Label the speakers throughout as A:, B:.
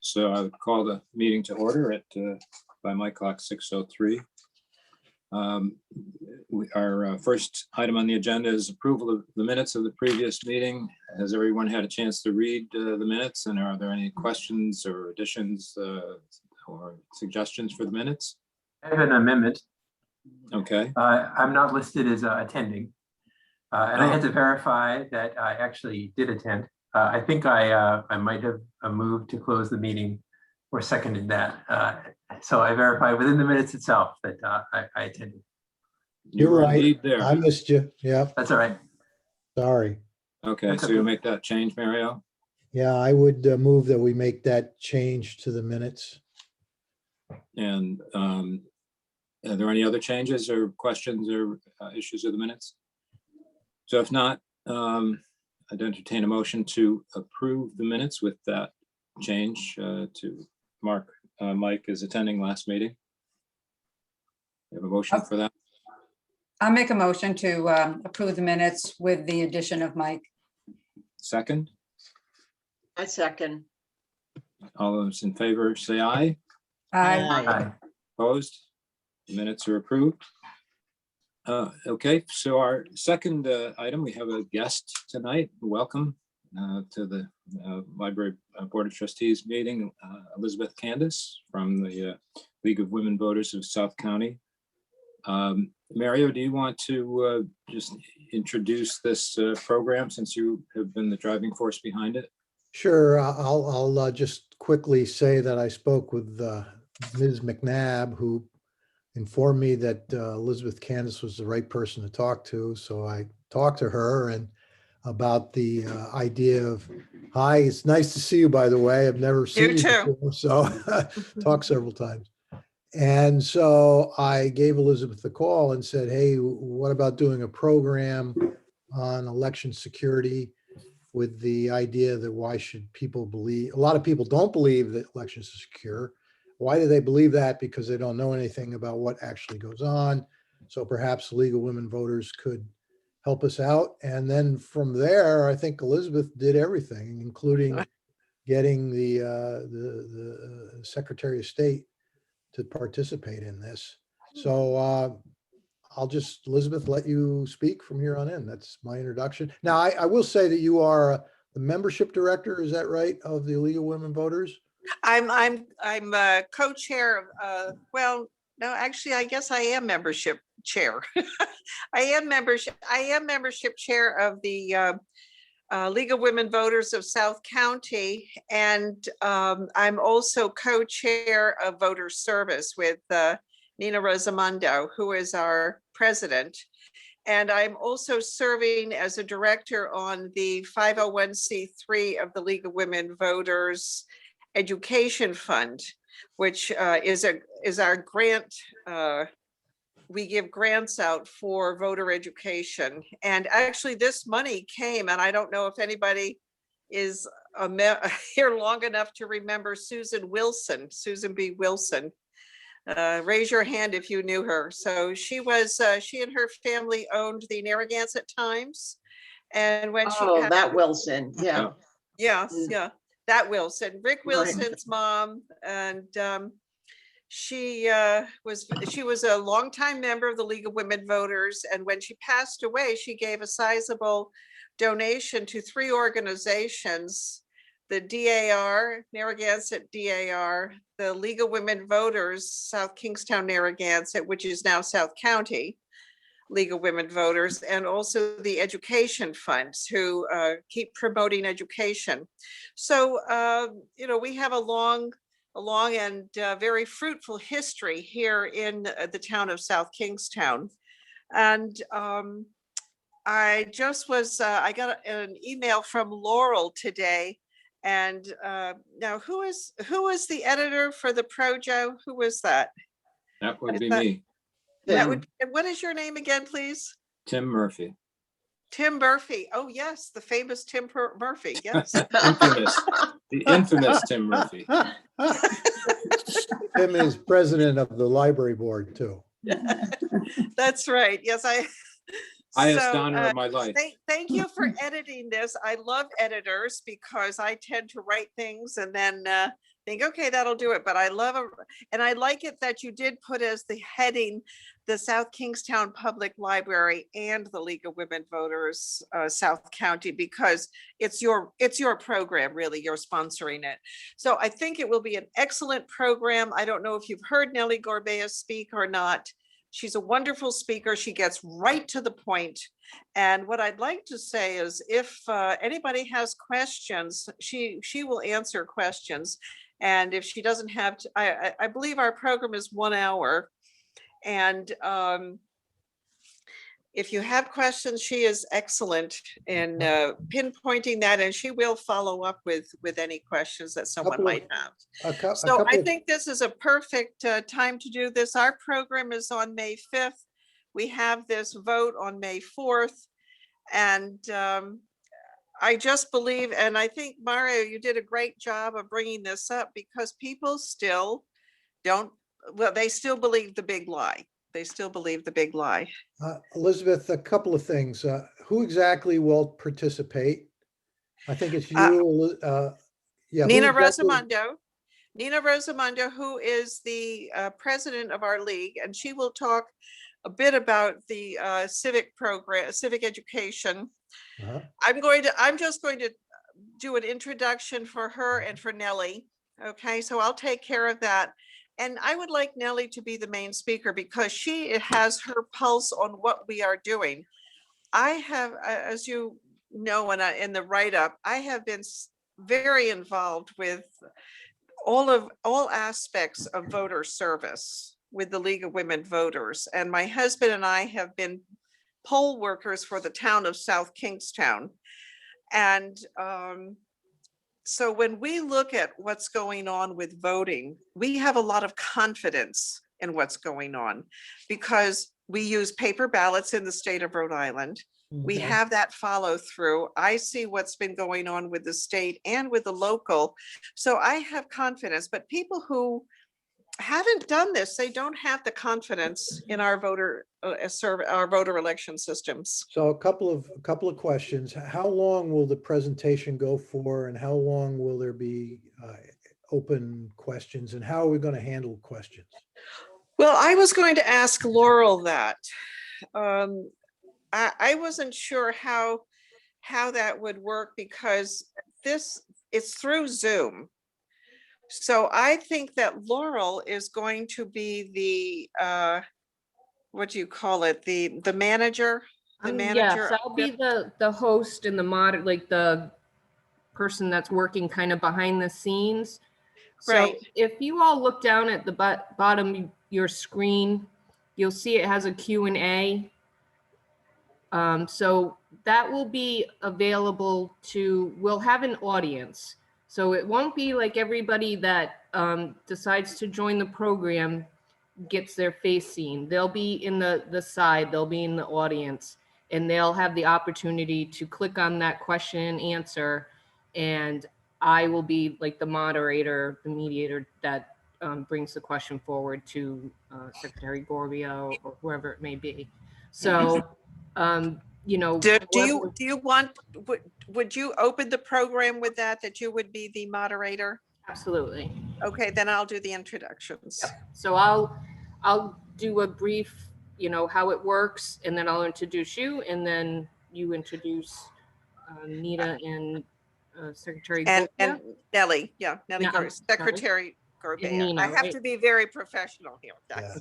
A: So I would call the meeting to order at, by my clock, 6:03. Our first item on the agenda is approval of the minutes of the previous meeting. Has everyone had a chance to read the minutes, and are there any questions or additions or suggestions for the minutes?
B: I have an amendment.
A: Okay.
B: I'm not listed as attending, and I had to verify that I actually did attend. I think I might have moved to close the meeting or seconded that. So I verified within the minutes itself that I attended.
A: You're
C: right.
A: there.
C: I missed you. Yeah,
B: That's all right.
C: sorry.
A: Okay,
B: That's
A: so
B: okay.
A: you'll make that change, Mario?
C: Yeah, I would move that we make that change to the minutes.
A: And are there any other changes or questions or issues of the minutes? So if not, I'd entertain a motion to approve the minutes with that change to mark Mike as attending last meeting. You have a motion for that?
D: I'll make a motion to approve the minutes with the addition of Mike.
A: Second,
E: I second.
A: all those in favor say aye.
B: Aye.
A: Opposed? The minutes are approved. Okay, so our second item, we have a guest tonight. Welcome to the Library Board of Trustees meeting, Elizabeth Candace from the League of Women Voters of South County. Mario, do you want to just introduce this program since you have been the driving force behind it?
C: Sure, I'll just quickly say that I spoke with Ms. McNabb, who informed me that Elizabeth Candace was the right person to talk to. So I talked to her and about the idea of, hi, it's nice to see you, by the way. I've never seen you before, so talked several times. And so I gave Elizabeth a call and said, hey, what about doing a program on election security with the idea that why should people believe, a lot of people don't believe that elections are secure. Why do they believe that? Because they don't know anything about what actually goes on. So perhaps the League of Women Voters could help us out. And then from there, I think Elizabeth did everything, including getting the Secretary of State to participate in this. So I'll just, Elizabeth, let you speak from here on in. That's my introduction. Now, I will say that you are the membership director, is that right, of the League of Women Voters?
F: I'm co-chair of, well, no, actually, I guess I am membership chair. I am membership chair of the League of Women Voters of South County. And I'm also co-chair of voter service with Nina Rosamondo, who is our president. And I'm also serving as a director on the 501c3 of the League of Women Voters Education Fund, which is our grant. We give grants out for voter education. And actually this money came, and I don't know if anybody is here long enough to remember Susan B. Wilson. Raise your hand if you knew her. So she and her family owned the Narragansett Times. And when
E: that Wilson, yeah.
F: Yes, yeah, that Wilson, Rick
E: Right.
F: Wilson's mom. And she was a longtime member of the League of Women Voters. And when she passed away, she gave a sizable donation to 3 organizations: the DAR, Narragansett DAR, the League of Women Voters, South Kingstown, Narragansett, which is now South County League of Women Voters, and also the education funds who keep promoting education. So, we have a long and very fruitful history here in the town of South Kingstown. And I got an email from Laurel today. And now who is the editor for the Projo? Who was that?
A: That would be me,
F: What is your name again, please?
A: Tim Murphy.
F: Tim Murphy. Oh, yes, the famous Tim Murphy. Yes.
A: The infamous Tim Murphy.
C: Tim is president of the library board too.
F: That's right. Yes,
A: Highest honor of my life.
F: Thank you for editing this. I love editors because I tend to write things and then think, okay, that'll do it. But I love, and I like it that you did put as the heading, the South Kingstown Public Library and the League of Women Voters, South County, because it's your program, really, you're sponsoring it. So I think it will be an excellent program. I don't know if you've heard Nellie Gorbea speak or not. She's a wonderful speaker. She gets right to the point. And what I'd like to say is if anybody has questions, she will answer questions. And if she doesn't have, I believe our program is 1 hour. And if you have questions, she is excellent in pinpointing that, and she will follow up with any questions that someone
C: Couple of-
F: might have.
C: A
F: So
C: couple
F: I
C: of-
F: think this is a perfect time to do this. Our program is on May 5th. We have this vote on May 4th. And I just believe, and I think Mario, you did a great job of bringing this up because people still don't, well, they still believe the big lie. They still believe the big lie.
C: Elizabeth, a couple of things. Who exactly will participate? I think it's
F: Uh,
C: you. Yeah. who
F: Nina
C: exactly-
F: Rosamondo, who is the president of our league, and she will talk a bit about the civic program, civic education.
C: Uh-huh.
F: I'm just going to do an introduction for her and for Nellie. Okay, so I'll take care of that. And I would like Nellie to be the main speaker because she has her pulse on what we are doing. I have, as you know, in the write-up, I have been very involved with all aspects of voter service with the League of Women Voters. And my husband and I have been poll workers for the town of South Kingstown. And so when we look at what's going on with voting, we have a lot of confidence in what's going on because we use paper ballots in the state of Rhode Island. We
C: Okay.
F: have that follow through. I see what's been going on with the state and with the local. So I have confidence, but people who haven't done this, they don't have the confidence in our voter election systems.
C: So a couple of questions. How long will the presentation go for, and how long will there be open questions, and how are we going to handle questions?
F: Well, I was going to ask Laurel that. I wasn't sure how that would work because it's through Zoom. So I think that Laurel is going to be the what do you call it? The manager? The manager?
G: Yes, I'll be the host and like the person that's working kind of behind the scenes. So
F: Right.
G: if you all look down at the bottom of your screen, you'll see it has a Q&A. So that will be available we'll have an audience. So it won't be like everybody that decides to join the program gets their face seen. They'll be in the side, they'll be in the audience, and they'll have the opportunity to click on that question and answer. And I will be like the moderator, the mediator that brings the question forward to Secretary Gorbea or whoever it may be. So, you know,
F: Do you want, would you open the program with that you would be the moderator?
G: Absolutely.
F: Okay, then I'll do the introductions.
G: Yep. So I'll do a brief, you know, how it works, and then I'll introduce you, and then you introduce Nita and Secretary
F: And
G: Gorbea.
F: Nellie, yeah, Nellie,
G: No,
F: Secretary Gorbea.
G: Nina,
F: I have
G: right?
F: to be very professional here.
C: Yeah.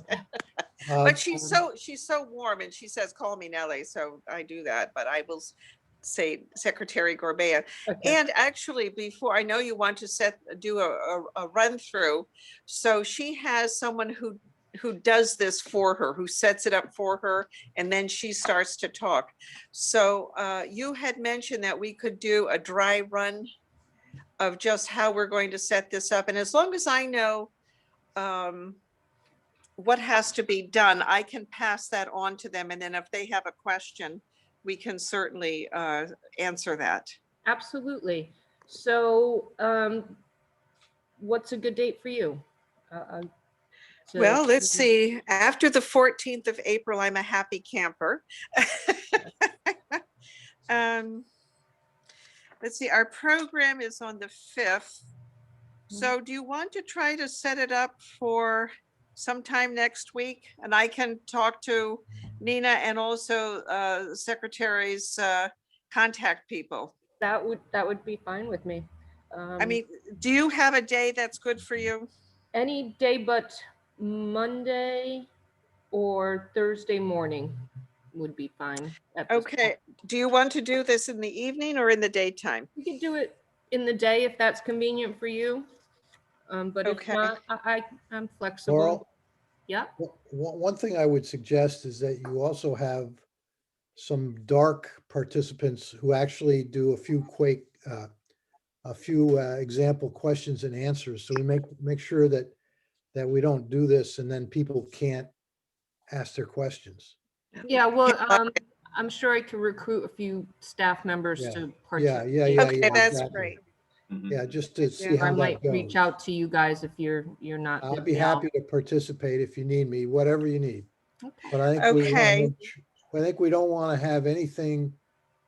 F: But she's so warm, and she says, call me Nellie, so I do that, but I will say Secretary Gorbea.
G: Okay.
F: And actually, before, I know you want to do a run through. So she has someone who does this for her, who sets it up for her, and then she starts to talk. So you had mentioned that we could do a dry run of just how we're going to set this up. And as long as I know what has to be done, I can pass that on to them. And then if they have a question, we can certainly answer that.
G: Absolutely. So what's a good date for you?
F: Well, let's see. After the 14th of April, I'm a happy camper. Let's see, our program is on the 5th. So do you want to try to set it up for sometime next week? And I can talk to Nina and also secretaries, contact people.
G: That would be fine with me.
F: I mean, do you have a day that's good for you?
G: Any day but Monday or Thursday morning would be fine. at this
F: Okay,
G: point.
F: do you want to do this in the evening or in the daytime?
G: We could do it in the day if that's convenient for you. But if
F: Okay.
G: not, I'm flexible.
C: Laurel,
G: Yeah,
C: one thing I would suggest is that you also have some dark participants who actually do a few example questions and answers. So we make sure that we don't do this and then people can't ask their questions.
G: yeah, well, I'm sure I could recruit a few staff members
C: Yeah.
G: to
C: Yeah,
G: participate.
C: yeah,
F: Okay, that's
C: exactly.
F: great.
A: Mhm.
C: Yeah, just to see
F: Yeah.
G: I
C: how
G: might
C: that
G: reach
C: goes.
G: out to you guys if you're not.
C: I'd be
G: busy now.
C: happy to participate if you need me, whatever you need.
G: Okay.
C: But I think
F: Okay.
C: I think we don't want to have anything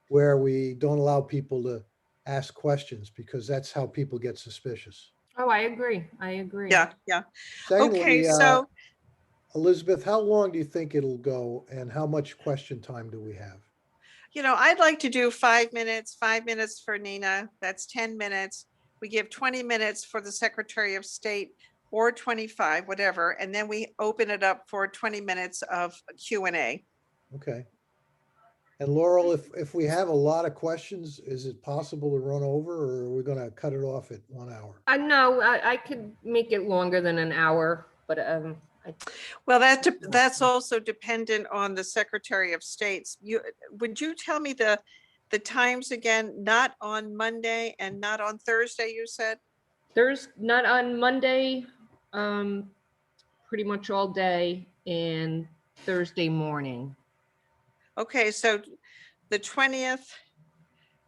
C: where we don't allow people to ask questions because that's how people get suspicious.
G: Oh, I agree. I agree.
F: Yeah, yeah.
C: Secondly,
F: Okay, so
C: Elizabeth, how long do you think it'll go and how much question time do we have?
F: I'd like to do 5 minutes, 5 minutes for Nina. That's 10 minutes. We give 20 minutes for the Secretary of State or 25, whatever, and then we open it up for 20 minutes of Q&A.
C: Okay. And Laurel, if we have a lot of questions, is it possible to run over or are we going to cut it off at 1 hour?
G: No, I could make it longer than an hour, but
F: Well, that's also dependent on the Secretary of State's. Would you tell me the times again? Not on Monday and not on Thursday, you said?
G: there's not on Monday, pretty much all day, and Thursday morning.
F: Okay, so the 20th,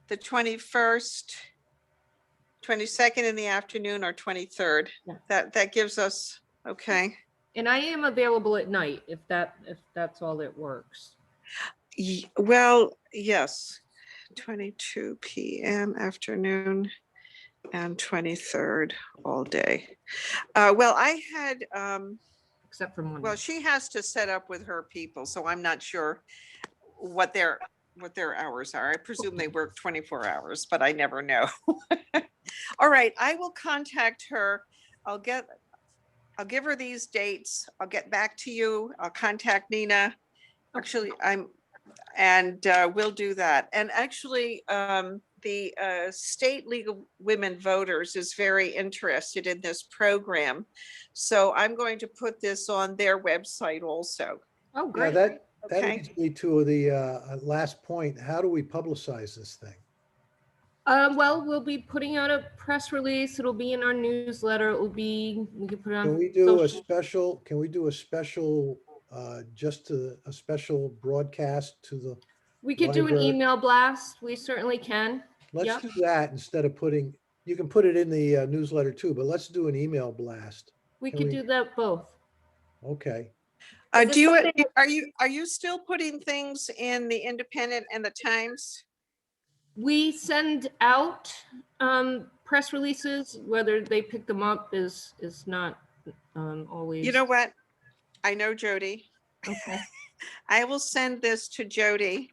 F: the 21st, 22nd in the afternoon, or 23rd.
G: Yeah.
F: That gives us, okay.
G: And I am available at night if that's all that works.
F: Well, yes, 22 p.m. afternoon and 23rd all day. Well, I had,
G: Except for Monday.
F: well, she has to set up with her people, so I'm not sure what their hours are. I presume they work 24 hours, but I never know. All right, I will contact her. I'll give her these dates. I'll get back to you. I'll contact Nina. Actually, we'll do that. And actually, the State League of Women Voters is very interested in this program. So I'm going to put this on their website also.
G: Oh,
C: Yeah,
G: great.
C: that
F: Okay.
C: leads me to the last point. How do we publicize this thing?
G: Well, we'll be putting out a press release. It'll be in our newsletter. We can put it on.
C: Can we do a
G: social-
C: special, just a special broadcast to the,
G: We could do an
C: library?
G: email blast. We certainly can.
C: let's
G: Yep.
C: do that instead of you can put it in the newsletter too, but let's do an email blast.
G: We
C: Can
G: could
C: we-
G: do that both.
C: Okay.
D: Is this
F: Do you,
D: something-
F: are you still putting things in the Independent and the Times?
G: We send out press releases. Whether they pick them up is not always.
F: You know what? I know Jody.
G: Okay.
F: I will send this to Jody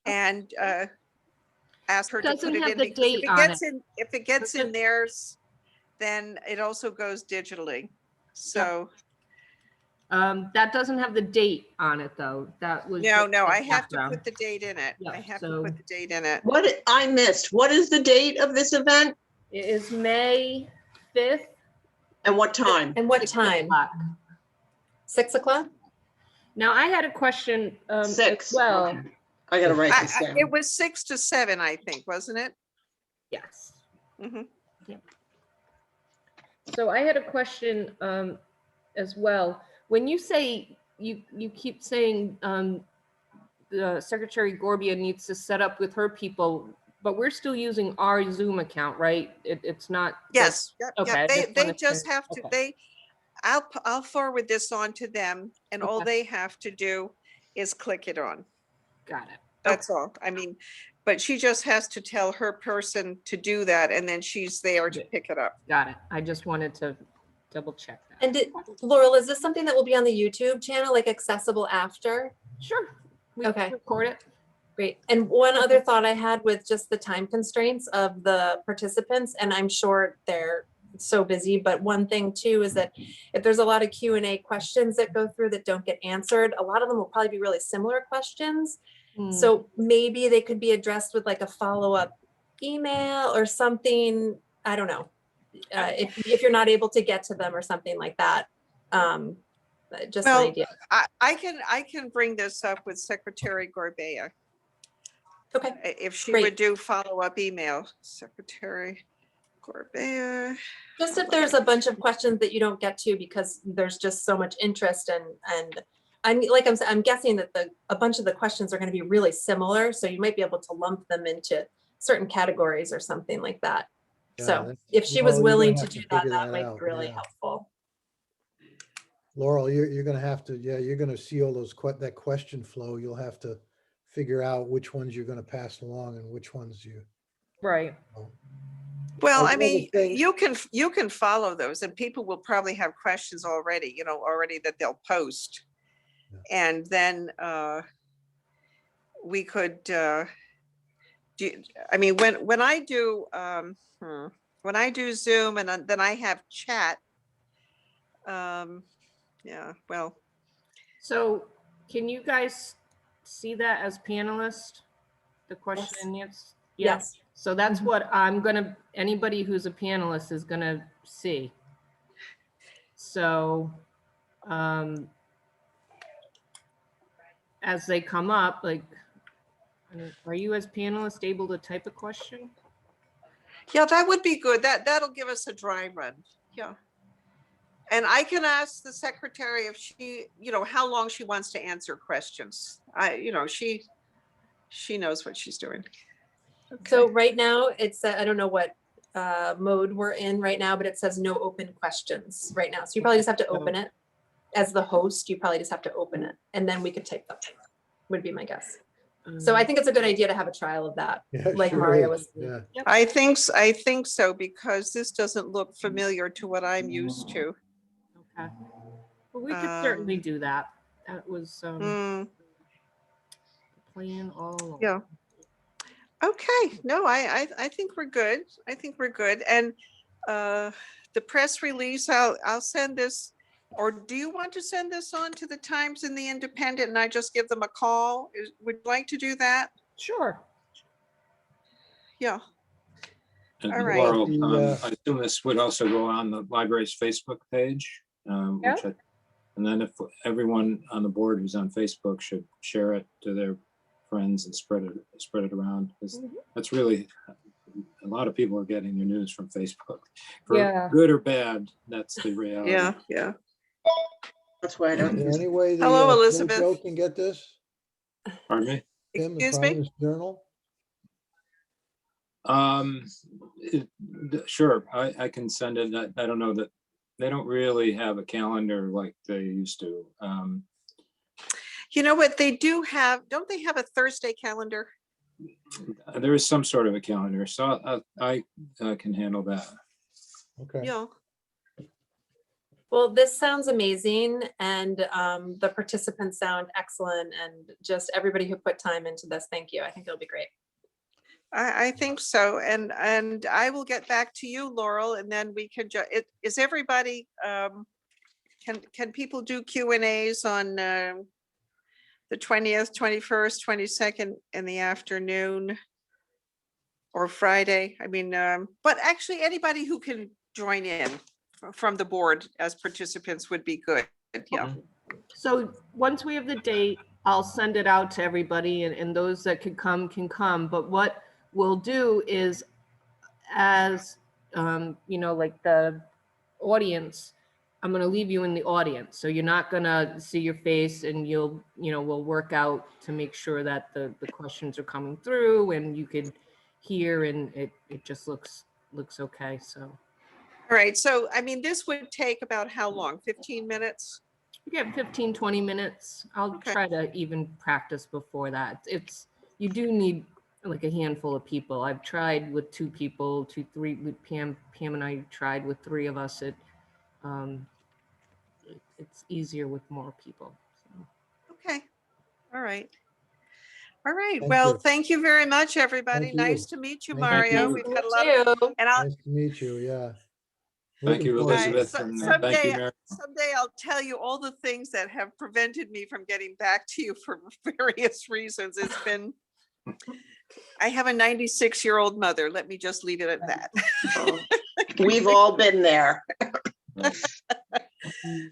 F: and ask her to
G: Doesn't
F: put it
G: have
F: in.
G: the
F: because
G: date on it.
F: If it gets in
G: Doesn't-
F: theirs, then it also goes digitally. So,
G: That doesn't have the date on it though. That was.
F: no,
G: just
F: no,
G: the
F: I have to
G: background.
F: put the date in it.
G: Yeah,
F: I have to
G: so-
F: put the date in it.
E: What I missed, what is the date of this event
G: It is May 5th.
E: and what time?
H: And what
G: 6
H: time?
G: o'clock.
H: 6 o'clock?
G: Now, I had a question. as
E: 6.
G: Well,
E: Okay. I gotta write this down.
F: It was 6 to 7, I think, wasn't it?
G: yes.
F: Mhm.
G: So I had a question as well. When you say, you keep saying the Secretary Gorbia needs to set up with her people, but we're still using our Zoom account, right? It's not.
F: Yes, yep,
G: Okay,
F: yep.
G: I
F: They
G: just wanted
F: just
G: to-
F: have to,
G: okay.
F: I'll forward this on to them and all
G: Okay.
F: they have to do is click it on.
G: Got it.
F: That's all. I mean, but she just has to tell her person to do that, and then she's there to pick it up.
G: Got it. I just wanted to double check that.
H: And Laurel, is this something that will be on the YouTube channel, like accessible after?
G: Sure. We
H: Okay.
G: can record it.
H: Great. And one other thought I had with just the time constraints of the participants, and I'm sure they're so busy, but one thing too is that if there's a lot of Q&A questions that go through that don't get answered, a lot of them will probably be really similar questions. So maybe they could be addressed with like a follow-up email or something. I don't know. If you're not able to get to them or something like that. Just an
F: Well,
H: idea.
F: I can bring this up with Secretary Gorbea.
H: Okay.
F: If she
H: Great.
F: would do follow-up email, Secretary Gorbea.
H: Just if there's a bunch of questions that you don't get to because there's just so much interest and I'm guessing that a bunch of the questions are going to be really similar. So you might be able to lump them into certain categories or something like that.
C: Yeah,
H: So if she was
C: Laurel, you're
H: willing
C: gonna
H: to
C: have to
H: do that,
C: figure
H: that
C: that
H: might
C: out,
H: be really
C: yeah.
H: helpful.
C: Laurel, you're gonna have to, yeah, you're gonna see all those, that question flow. You'll have to figure out which ones you're gonna pass along and which ones you.
G: Right.
F: Well,
C: One
F: I
C: of the
F: mean,
C: things-
F: you can follow those, and people will probably have questions already, already that they'll post.
C: Yeah.
F: And then we could do, I mean, when I do when I do Zoom and then I have chat. Yeah, well,
G: So can you guys see that as panelists? The question
H: Yes.
G: and answer? Yeah.
H: Yes.
G: So that's what anybody who's a panelist is gonna see. So as they come up, like, are you as panelist able to type a question?
F: yeah, that would be good. That'll give us a dry run. Yeah. And I can ask the secretary if she, how long she wants to answer questions. She knows what she's doing.
H: So
F: Okay.
H: right now it's, I don't know what mode we're in right now, but it says no open questions right now. So you probably just have to open it. As the host, you probably just have to open it and then we could type them, would be my guess. So I think it's a good idea to have a trial of that.
C: Yeah,
H: Like
C: sure
H: Mario
C: is.
H: was saying.
C: Yeah.
F: I think so, because this doesn't look familiar to what I'm used to.
G: Okay. Well, we could certainly do that. That was the plan all along.
F: Yeah. Okay, no, I think we're good. I think we're good. And the press release, I'll send this, or do you want to send this on to the Times and the Independent and I just give them a call? Would you like to do that?
G: Sure.
F: Yeah.
A: And
F: All right.
A: Laurel,
C: The,
A: I assume this would also go on the library's Facebook page.
G: Yeah.
A: And then if everyone on the board who's on Facebook should share it to their friends and spread it around, because that's really, a lot of people are getting their news from Facebook. For
G: Yeah.
A: good or bad, that's the reality.
F: Yeah.
E: That's why I don't.
C: is there any way the
F: Hello,
C: Joe
F: Elizabeth.
C: Show can get this?
A: Pardon me?
C: Tim, the
F: Excuse me?
C: Times Journal?
A: Sure, I can send it. I don't know that they don't really have a calendar like they used to.
F: You know what they do have? Don't they have a Thursday calendar?
A: There is some sort of a calendar, so I can handle that.
C: Okay.
F: Yeah.
H: Well, this sounds amazing and the participants sound excellent and just everybody who put time into this, thank you. I think it'll be great.
F: I think so. And I will get back to you, Laurel, and then we can is everybody, can people do Q&As on the 20th, 21st, 22nd in the afternoon or Friday? I mean, but actually anybody who can join in from the board as participants would be good. Yeah.
G: So once we have the date, I'll send it out to everybody and those that can come. But what we'll do is as, like the audience, I'm going to leave you in the audience. So you're not going to see your face and we'll work out to make sure that the questions are coming through and you could hear and it just looks okay. So.
F: All right. So, I mean, this would take about how long? 15 minutes?
G: We get 15, 20 minutes. I'll
F: Okay.
G: try to even practice before that. You do need like a handful of people. I've tried with 2 people, 3 with Pam and I tried with 3 of us. Um, it's easier with more people. So.
F: Okay, all right. All right,
C: Thank
F: well,
C: you.
F: thank you very much, everybody.
C: Thank you.
F: Nice to meet you,
C: Thank
F: Mario.
C: you.
F: We've had a lot of,
H: Too.
F: and I'll,
C: Nice to meet you, yeah.
A: Thank
C: Looking
A: you,
C: forward to it.
A: Elizabeth, and thank you, Mary.
F: someday I'll tell you all the things that have prevented me from getting back to you for various reasons. It's been, I have a 96-year-old mother. Let me just leave it at that.
E: Oh, we've all been there.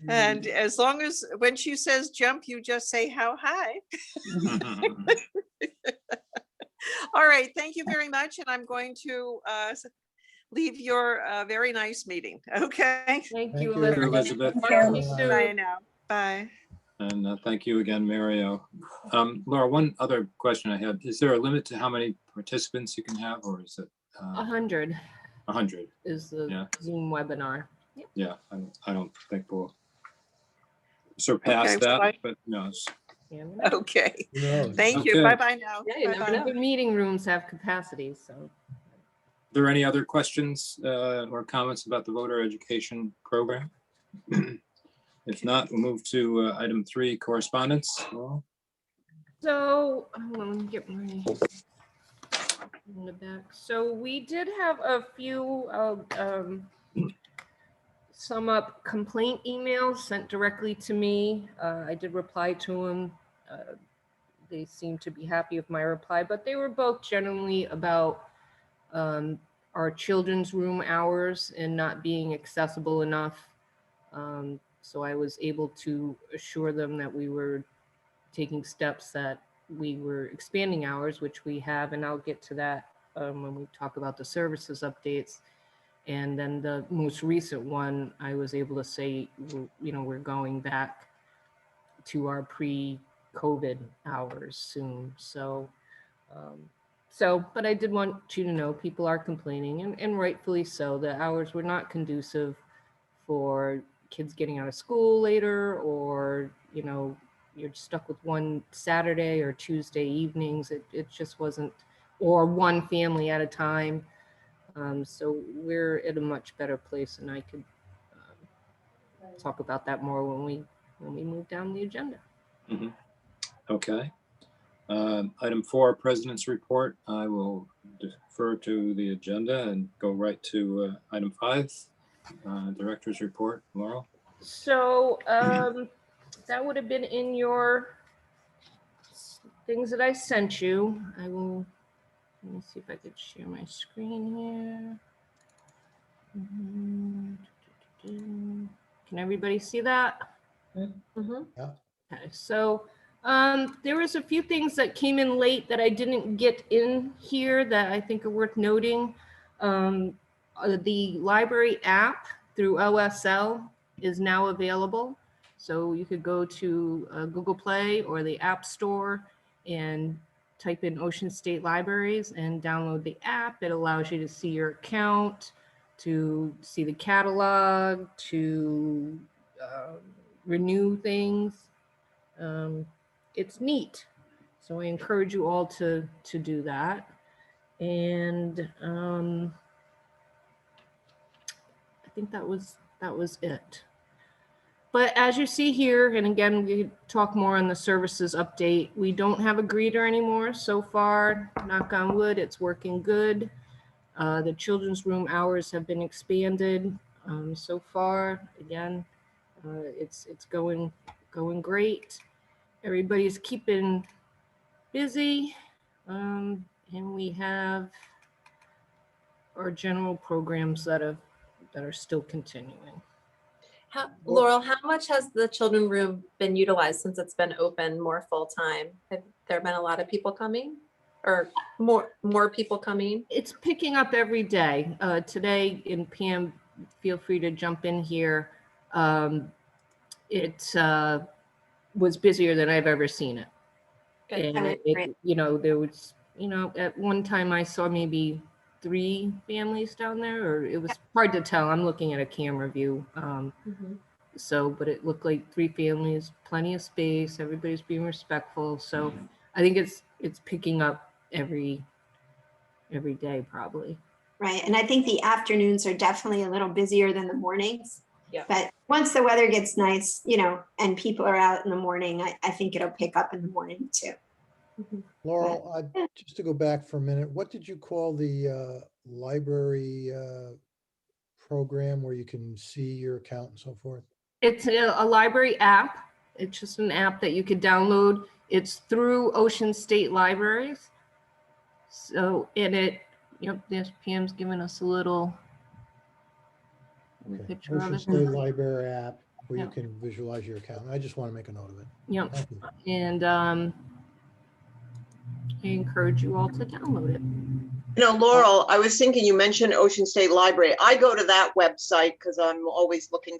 F: And as long as when she says jump, you just say how high. All right, thank you very much. And I'm going to leave your very nice meeting. Okay.
G: Thank
C: Thank
G: you,
C: you,
G: Elizabeth.
A: Elizabeth.
G: Talk to you
C: Bye.
G: soon.
F: Bye now. Bye.
A: And thank you again, Mario. Laura, one other question I had, is there a limit to how many participants you can have, or is it
G: 100
A: 100?
G: is the
A: Yeah.
G: Zoom webinar.
A: Yeah, I don't think we'll surpass
F: Okay, well,
A: that, but no.
G: Yeah, we know.
F: Okay.
C: Who knows?
F: Thank you.
A: Okay.
F: Bye-bye now.
H: Yeah, you never
F: Bye-bye.
H: know.
G: The meeting rooms have capacity, so.
A: Are there any other questions or comments about the voter education program? If not, we'll move to item 3, correspondence. Laurel?
G: So, hold on, let me get my in the back. So we did have a few sum up complaint emails sent directly to me. I did reply to them. They seemed to be happy with my reply, but they were both generally about our children's room hours and not being accessible enough. So I was able to assure them that we were taking steps, that we were expanding hours, which we have, and I'll get to that when we talk about the services updates. And then the most recent one, I was able to say, we're going back to our pre-COVID hours soon. So, but I did want you to know people are complaining, and rightfully so. The hours were not conducive for kids getting out of school later, or, you're stuck with one Saturday or Tuesday evenings. It just wasn't, or one family at a time. So we're at a much better place, and I could talk about that more when we move down the agenda.
A: Mhm. Okay. Item 4, President's Report. I will defer to the agenda and go right to item 5, Director's Report. Laurel?
G: So that would have been in your things that I sent you. Let me see if I could share my screen here. Can everybody see that?
H: Mhm.
G: Okay, so there was a few things that came in late that I didn't get in here that I think are worth noting. The library app through OSL is now available. So you could go to Google Play or the App Store and type in Ocean State Libraries and download the app. It allows you to see your account, to see the catalog, to renew things. It's neat. So I encourage you all to do that. And I think that was it. But as you see here, and again, we talk more on the services update, we don't have a greeter anymore so far. Knock on wood, it's working good. The children's room hours have been expanded so far. Again, it's going great. Everybody's keeping busy, and we have our general programs that are still continuing.
H: Laurel, how much has the children room been utilized since it's been open more full time? Have there been a lot of people coming, or more people coming?
G: It's picking up every day. Today, and Pam, feel free to jump in here. It was busier than I've ever seen it.
H: Good.
G: And there was, at one time I saw maybe 3 families down there, or it was hard to tell. I'm looking at a camera view. But it looked like 3 families, plenty of space, everybody's being respectful. So I think it's picking up every every day, probably.
I: Right, and I think the afternoons are definitely a little busier than the mornings.
G: Yeah.
I: But once the weather gets nice, you know, and people are out in the morning, I think it'll pick up in the morning too.
C: Laurel, just to go back for a minute, what did you call the library program where you can see your account and so forth?
G: It's a library app. It's just an app that you could download. It's through Ocean State Libraries. So in it, yep, this PM's giving us a little
C: Okay.
G: picture of
C: Ocean
G: it.
C: State Library app where you
G: Yeah.
C: can visualize your account. I just want to make a note of it.
G: Yep.
C: Thank you.
G: And I encourage you all to download it.
E: You know, Laurel, I was thinking you mentioned Ocean State Library. I go to that website because I'm always looking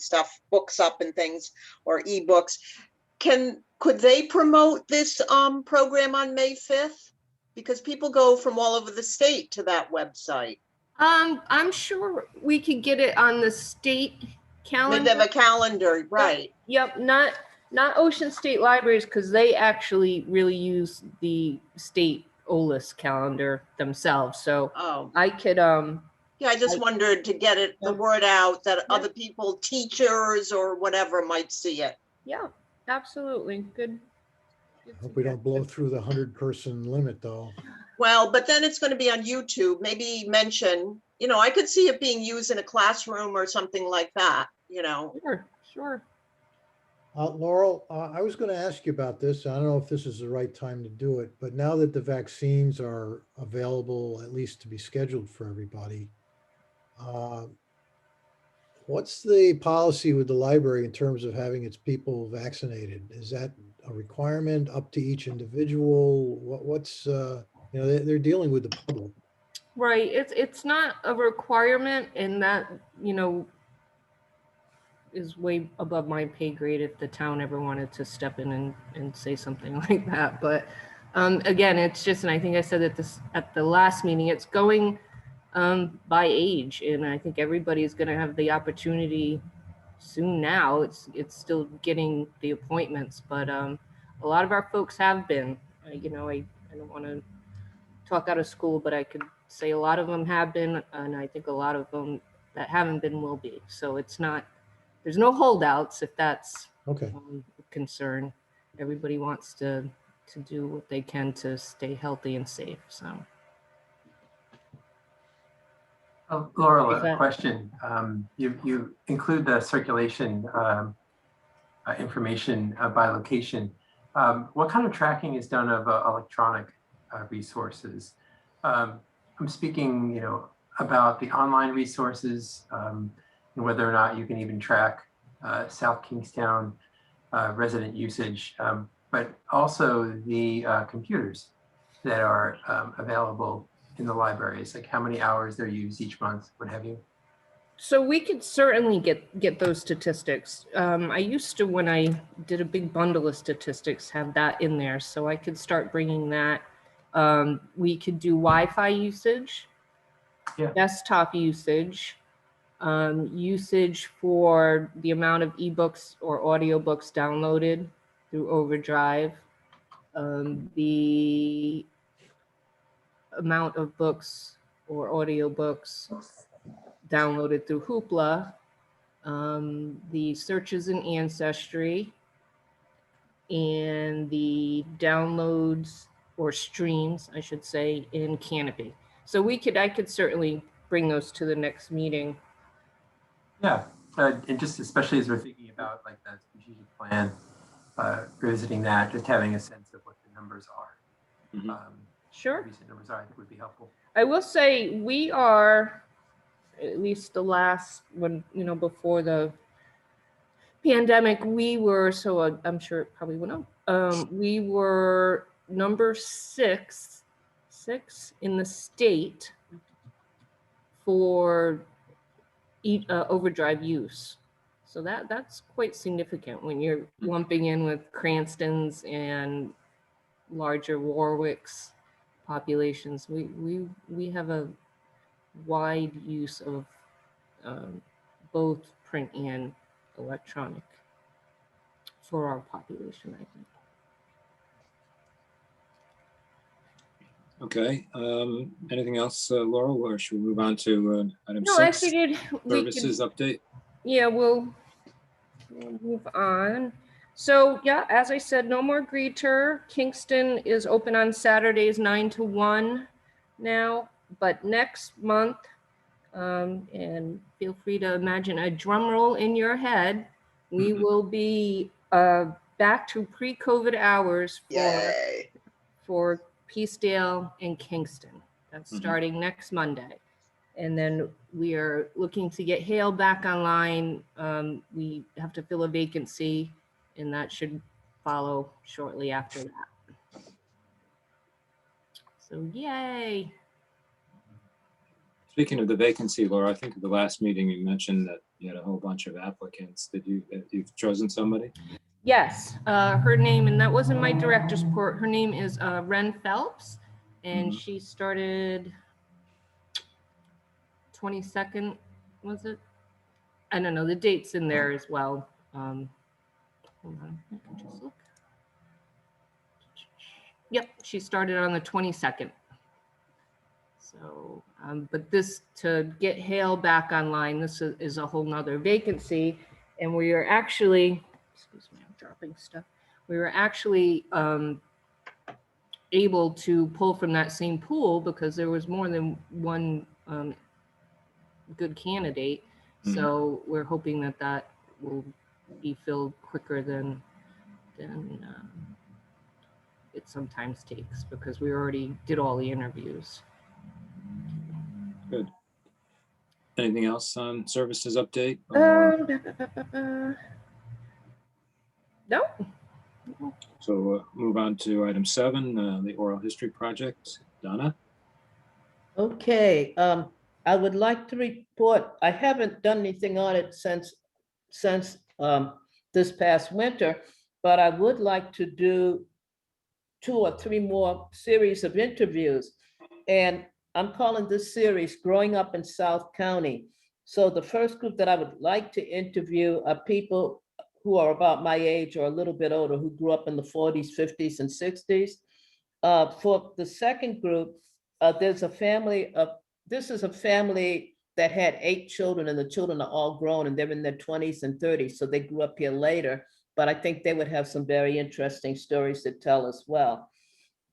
E: books up and things, or ebooks. Could they promote this program on May 5th? Because people go from all over the state to that website.
G: I'm sure we could get it on the state
E: They
G: calendar.
E: have a calendar, right?
G: Yep, not Ocean State Libraries, because they actually really use the state OLIS calendar themselves. So
E: Oh,
G: I could
E: yeah, I just wondered to get the
G: Yeah.
E: word out that
G: Yeah.
E: other people, teachers or whatever might see it.
G: yeah, absolutely. Good.
C: Hope we don't blow through the 100-person limit though.
E: Well, but then it's going to be on YouTube. Maybe mention, you know, I could see it being used in a classroom or something like that, you know.
G: Sure.
C: Laurel, I was going to ask you about this. I don't know if this is the right time to do it, but now that the vaccines are available, at least to be scheduled for everybody, what's the policy with the library in terms of having its people vaccinated? Is that a requirement up to each individual? What's you know, they're dealing with the public.
G: Right. It's not a requirement, and that, you know, is way above my pay grade if the town ever wanted to step in and say something like that. But again, it's just, and I think I said at the last meeting, it's going by age, and I think everybody's going to have the opportunity soon. Now it's still getting the appointments, but a lot of our folks have been. You know, I don't want to talk out of school, but I could say a lot of them have been, and I think a lot of them that haven't been will be. So it's not, there's no holdouts, if that's
C: Okay.
G: a concern. Everybody wants to do what they can to stay healthy and safe. So.
B: Laurel,
G: Is
B: a
G: that-
B: question. You include the circulation information by location. What kind of tracking is done of electronic resources? I'm speaking, you know, about the online resources and whether or not you can even track South Kingstown resident usage, but also the computers that are available in the libraries, like how many hours they're used each month, what have you.
G: So we could certainly get those statistics. I used to, when I did a big bundle of statistics, have that in there. So I could start bringing that. We could do Wi-Fi usage,
B: Yeah.
G: desktop usage, usage for the amount of ebooks or audiobooks downloaded through Overdrive, the amount of books or audiobooks downloaded through Hoopla, the searches in Ancestry, and the downloads or streams, I should say, in Canopy. So I could certainly bring those to the next meeting.
B: Yeah, and just especially as we're thinking about like the strategic plan, revisiting that, just having a sense of what the numbers are.
A: Mhm.
G: Sure.
B: Recent numbers are, I think would be helpful.
G: I will say we are, at least the last when, you know, before the pandemic, we were, so I'm sure it probably went up. We were number six in the state for Overdrive use. So that's quite significant when you're lumping in with Cranston's and larger Warwick's populations. We have a wide use of both print and electronic for our population, I think.
A: Okay, anything else, Laurel, or should we move on to item
G: No, I
A: 6?
G: figured we could,
A: Services update.
G: yeah, we'll move on. So yeah, as I said, no more greeter. Kingston is open on Saturdays 9 to 1 now, but next month, and feel free to imagine a drum roll in your head, we
A: Mhm.
G: will be back to pre-COVID hours
E: Yay.
G: for Peacedale and Kingston. That's
A: Mhm.
G: starting next Monday. And then we are looking to get Hale back online. We have to fill a vacancy, and that should follow shortly after that. So yay.
A: Speaking of the vacancy, Laura, I think at the last meeting you mentioned that you had a whole bunch of applicants. You've chosen somebody?
G: Yes, her name, and that wasn't my director's report. Her name is Ren Phelps, and
A: Mhm.
G: she started 22nd, was it? I don't know, the date's in there as well. Hold on, I can just look. Yep, she started on the 22nd. So, but this, to get Hale back online, this is a whole nother vacancy. And we are actually, excuse me, I'm dropping stuff. We were actually able to pull from that same pool because there was more than one good candidate.
A: Mhm.
G: So we're hoping that that will be filled quicker than it sometimes takes, because we already did all the interviews.
A: Good. Anything else on services update?
G: No.
A: So move on to item 7, the oral history project. Donna?
J: Okay, I would like to report, I haven't done anything on it since this past winter, but I would like to do 2 or 3 more series of interviews. And I'm calling this series Growing Up in South County. So the first group that I would like to interview are people who are about my age or a little bit older, who grew up in the 40s, 50s, and 60s. For the second group, there's a family of, this is a family that had 8 children, and the children are all grown and they're in their 20s and 30s. So they grew up here later, but I think they would have some very interesting stories to tell as well.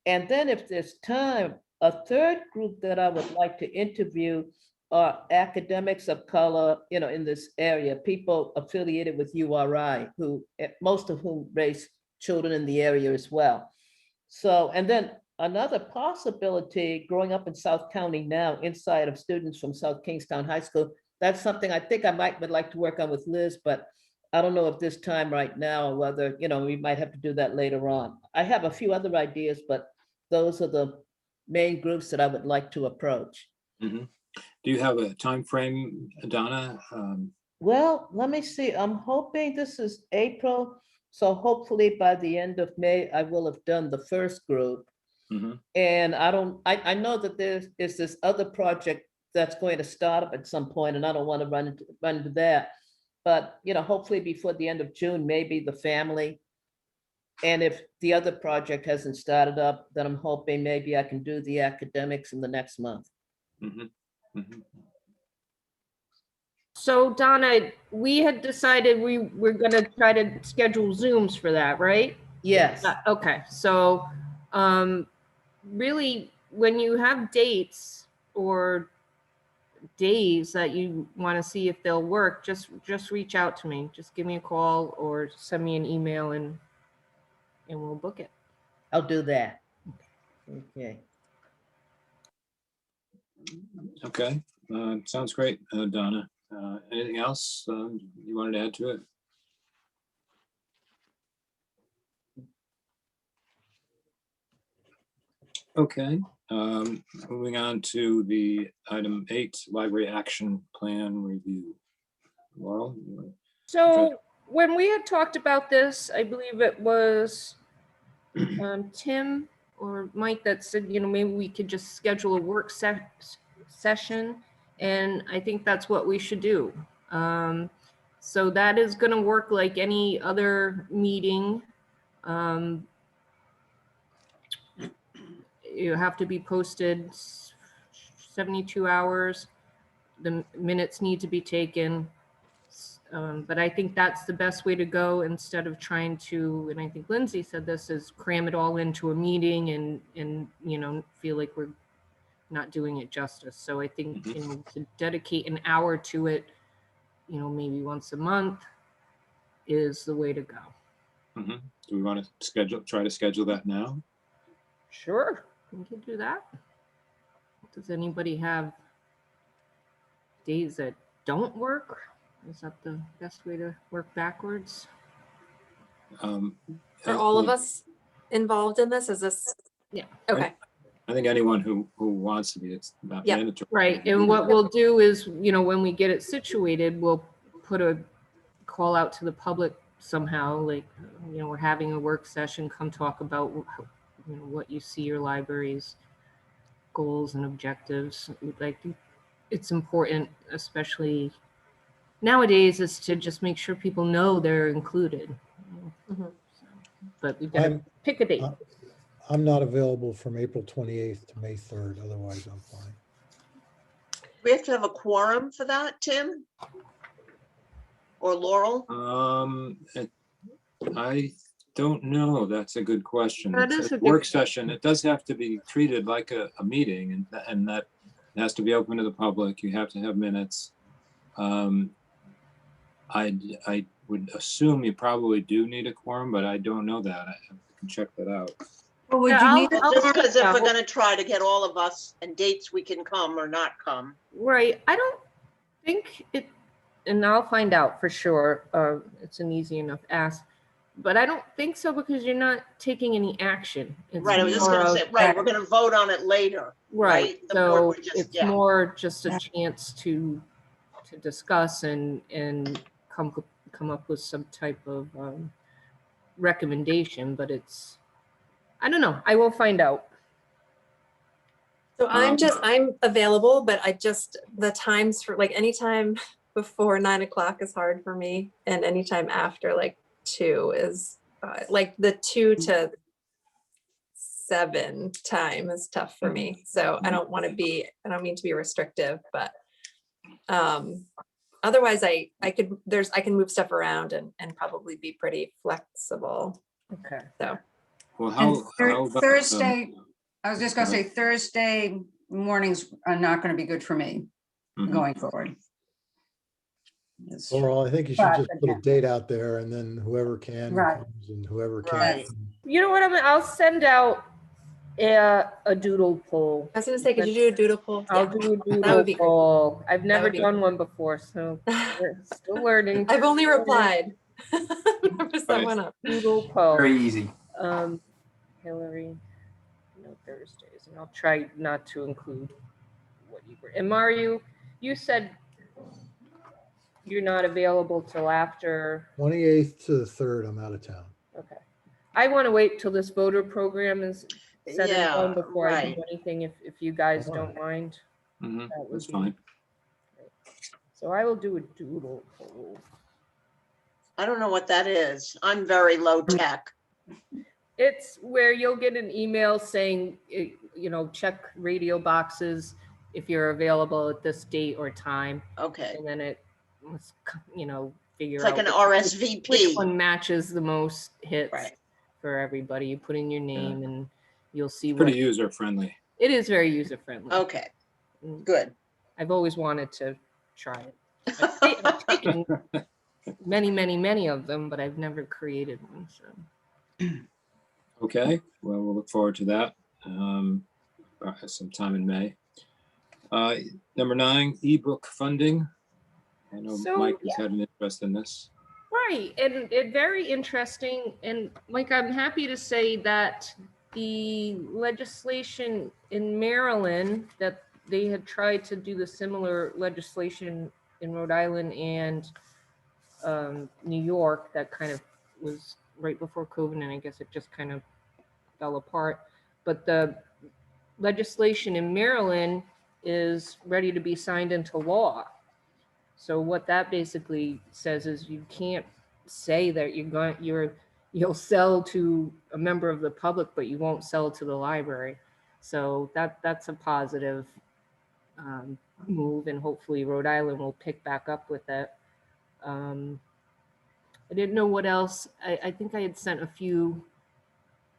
J: And then if there's time, a third group that I would like to interview are academics of color, in this area, people affiliated with URI, who, most of whom raise children in the area as well. So, and then another possibility, growing up in South County now, inside of students from South Kingstown High School, that's something I think would like to work on with Liz, but I don't know if this time right now, or whether, we might have to do that later on. I have a few other ideas, but those are the main groups that I would like to approach.
A: Mhm. Do you have a time frame, Donna?
J: Well, let me see. I'm hoping this is April. So hopefully by the end of May, I will have done the first group.
A: Mhm.
J: And I know that there's this other project that's going to start up at some point, and I don't want to run into that. But, hopefully before the end of June, maybe the family. And if the other project hasn't started up, then I'm hoping maybe I can do the academics in the next month.
A: Mhm. Mhm.
G: So Donna, we had decided we were gonna try to schedule Zooms for that, right?
J: Yes.
G: Okay, so really, when you have dates or days that you want to see if they'll work, just reach out to me. Just give me a call or send me an email, and we'll book it.
J: I'll do that. Okay.
A: Okay, sounds great, Donna. Anything else you wanted to add to it? Okay, moving on to the item 8, library action plan review. Laurel?
G: So when we had talked about this, I believe it was Tim or Mike that said, maybe we could just schedule a work session. And I think that's what we should do. So that is going to work like any other meeting. you have to be posted 72 hours. The minutes need to be taken. But I think that's the best way to go instead of trying to, and I think Lindsay said this, is cram it all into a meeting and feel like we're not doing it justice. So I think, to dedicate an hour to it, maybe once a month is the way to go.
A: Do we want to try to schedule that now?
G: Sure, we can do that. Does anybody have days that don't work? Is that the best way to work backwards?
H: Are all of us involved in this? Is this?
G: Yeah.
H: Okay.
A: I think anyone who wants to be, it's not
H: Yep.
A: mandatory.
G: Right, and what we'll do is, when we get it situated, we'll put a call out to the public somehow, like, we're having a work session, come talk about what you see your library's goals and objectives. Like, it's important, especially nowadays, is to just make sure people know they're included.
H: Mhm.
G: But we've got to
C: I'm-
G: pick a date.
C: I'm not available from April 28th to May 3rd. Otherwise, I'm fine.
E: We have to have a quorum for that, Tim? Or Laurel?
A: I don't know. That's a good question.
G: That
A: It's
G: is
A: a
G: a good
A: work session. It does have to be treated like a meeting, and that has to be open to the public. You have to have minutes. I would assume you probably do need a quorum, but I don't know that. I can check that out.
D: Well, would
G: Yeah,
D: you need,
E: Well, just because if
G: yeah,
E: we're gonna try to get all of us and dates we can come or not come.
G: Right, I don't think it, and I'll find out for sure. It's an easy enough ask, but I don't think so because you're not taking any action. It's
E: Right, I was just
G: more
E: gonna
G: of-
E: say, right, we're gonna vote on it later.
G: Right,
E: The board
G: so
E: would just-
G: it's
E: yeah.
G: more just a
D: Yeah.
G: chance to discuss and come up with some type of recommendation, but it's, I don't know, I will find out.
H: So I'm available, but the times for like anytime before 9 o'clock is hard for me. And anytime after like 2 is like the 2 to 7 time is tough for me. So I don't mean to be restrictive, but otherwise I can move stuff around and probably be pretty flexible.
G: Okay.
H: So
A: Well,
D: and
A: how about,
D: Thursday, I was just gonna say Thursday mornings are not gonna be good for me going forward. It's-
C: Laurel, I think you should
D: But,
C: just put a
D: yeah.
C: date out there and then whoever can
D: Right.
C: comes and whoever
E: Right.
C: can't.
G: You know what, I'll send out a doodle poll.
H: I was gonna say, could you do a doodle poll?
G: I'll
H: Yeah.
G: do a
H: That
G: doodle
H: would be great.
G: poll. I've never
H: would be
G: done one before, so we're still learning.
H: I've only replied for someone else.
G: Doodle poll.
B: Very easy.
G: Hillary, no Thursdays, and I'll try not to include what you were. And Mario, you said you're not available till after.
C: 28th to the 3rd, I'm out of town.
G: Okay. I want to wait till this voter program is said and done
E: Yeah,
G: before I
E: right.
G: do anything, if you guys
C: Fine.
G: don't mind.
A: Mhm,
G: That would
A: that's
G: be
A: fine.
G: great. So I will do a doodle poll.
E: I don't know what that is. I'm very low tech.
G: It's where you'll get an email saying, check radio boxes if you're available at this date or time.
E: Okay,
G: And then it must, figure
E: it's like
G: out
E: an
G: which
E: RSVP.
G: one matches the most hits
E: Right.
G: for everybody. You put in your name and you'll see what,
A: Pretty user friendly.
G: it is very user friendly.
E: Okay,
G: Mm,
E: good.
G: I've always wanted to try it. I've taken many, many, many of them, but I've never created one, so.
A: Okay, well, we'll look forward to that sometime in May. Number 9, ebook funding. I know
G: So,
A: Mike has had an interest in this.
G: Right, and it very interesting, and Mike, I'm happy to say that the legislation in Maryland, that they had tried to do the similar legislation in Rhode Island and New York, that kind of was right before COVID, and I guess it just kind of fell apart. But the legislation in Maryland is ready to be signed into law. So what that basically says is you can't say that you'll sell to a member of the public, but you won't sell to the library. So that's a positive move, and hopefully Rhode Island will pick back up with it. I didn't know what else. I think I had sent a few,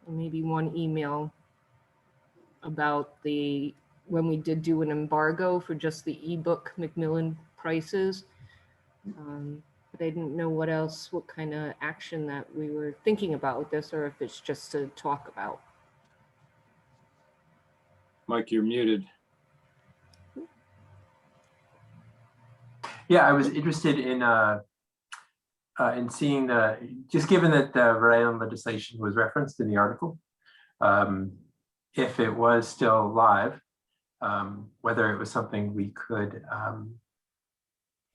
G: maybe one email about when we did do an embargo for just the ebook Macmillan prices. But I didn't know what kind of action that we were thinking about with this, or if it's just to talk about.
A: Mike, you're muted.
B: Yeah, I was interested in seeing just given that the Rhode Island legislation was referenced in the article, if it was still live, whether it was something we could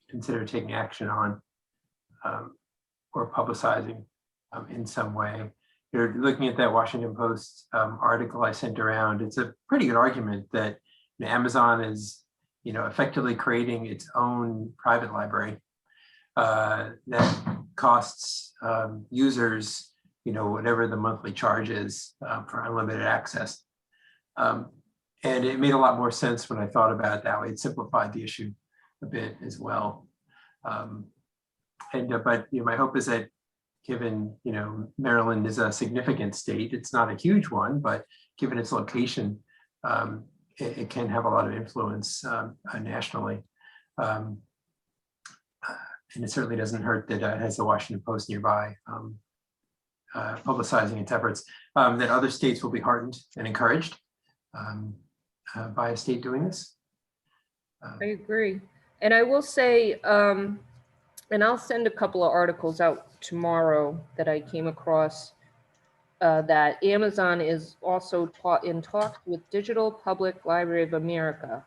B: consider taking action on or publicizing in some way. You're looking at that Washington Post article I sent around. It's a pretty good argument that Amazon is, effectively creating its own private library that costs users, whatever the monthly charge is for unlimited access. And it made a lot more sense when I thought about it that way. It simplified the issue a bit as well. But my hope is that given, Maryland is a significant state, it's not a huge one, but given its location, it can have a lot of influence nationally. And it certainly doesn't hurt that it has the Washington Post nearby, publicizing its efforts, that other states will be heartened and encouraged by a state doing this.
G: I agree. And I will say, and I'll send a couple of articles out tomorrow that I came across, that Amazon is also in talks with Digital Public Library of America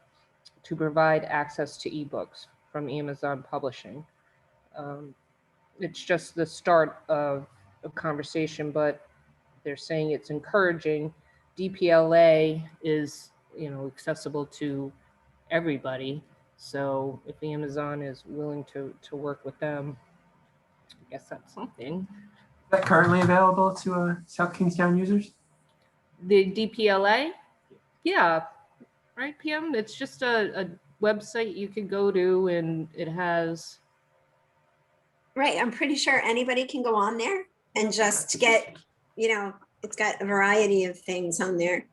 G: to provide access to ebooks from Amazon Publishing. It's just the start of a conversation, but they're saying it's encouraging. DPLA is, accessible to everybody. So if Amazon is willing to work with them, I guess that's something.
B: Is that currently available to South Kingstown users?
G: The DPLA? Yeah, right, PM? It's just a website you can go to, and it has...
I: Right, I'm pretty sure anybody can go on there and just get, it's got a variety of things on there.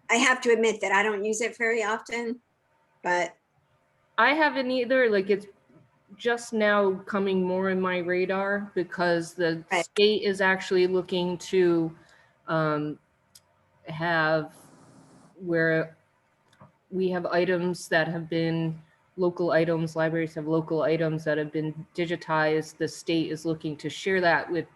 I: I have to admit that I don't use it very often, but
G: I haven't either. It's just now coming more in my radar because the state is actually looking to have where we have items that have been local items, libraries have local items that have been digitized. The state is looking to share that with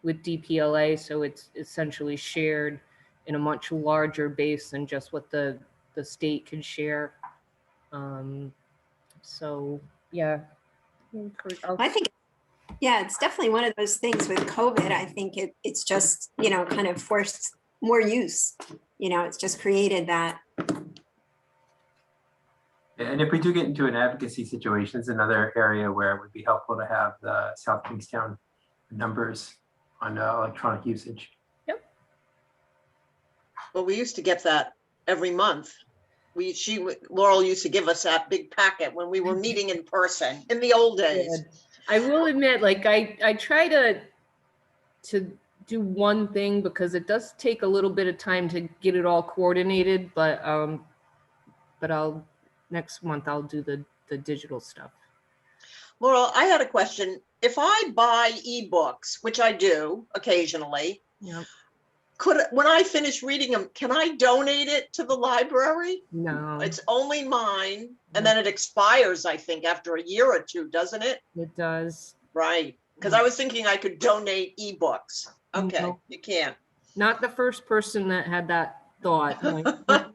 G: DPLA, so it's essentially shared in a much larger base than just what the state can share. So yeah,
I: I think, yeah, it's definitely one of those things with COVID. I think it's just, kind of forced more use. It's just created that.
B: And if we do get into an advocacy situation, it's another area where it would be helpful to have the South Kingstown numbers on electronic usage.
G: Yep.
E: Well, we used to get that every month. Laurel used to give us that big packet when we were meeting in person in the old days.
G: I will admit, I try to do one thing because it does take a little bit of time to get it all coordinated, but next month I'll do the digital stuff.
E: Laurel, I had a question. If I buy ebooks, which I do occasionally,
G: Yep.
E: When I finish reading them, can I donate it to the library?
G: No,
E: It's only mine, and then it expires, I think, after a year or two, doesn't it?
G: it does.
E: Right, because I was thinking I could donate ebooks. Okay,
G: No.
E: you can't.
G: Not the first person that had that thought.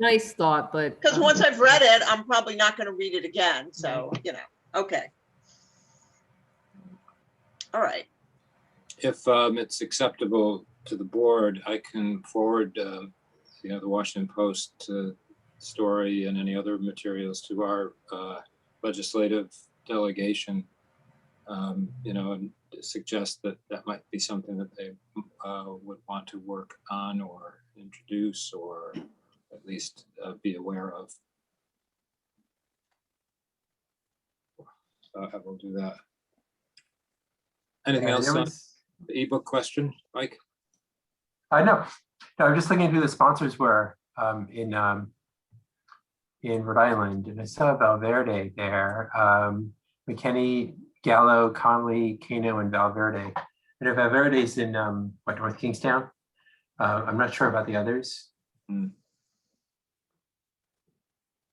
G: Nice thought, but
E: Because once I've read it, I'm probably not going to read it again. So, okay. All right.
A: If it's acceptable to the board, I can forward, the Washington Post story and any other materials to our legislative delegation, and suggest that might be something that they would want to work on or introduce or at least be aware of. I will do that. Anything
B: Yeah,
A: else
B: there
A: on
B: was-
A: the ebook question, Mike?
B: No, I'm just looking at who the sponsors were in Rhode Island, and I saw Valverde there. McKinney, Gallo, Conley, Kano, and Valverde. And if Valverde's in North Kingstown, I'm not sure about the others.
A: Hmm.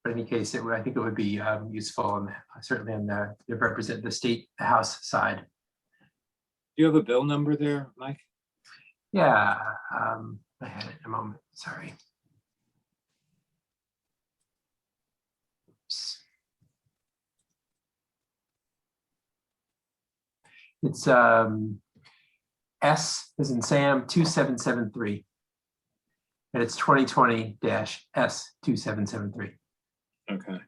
B: But in any case, I think it would be useful, and certainly on the represent the state house side.
A: Do you have a bill number there, Mike?
B: Yeah, I had it in a moment. Sorry. Oops. It's S as in Sam 2773. And it's 2020-S2773.
A: Okay.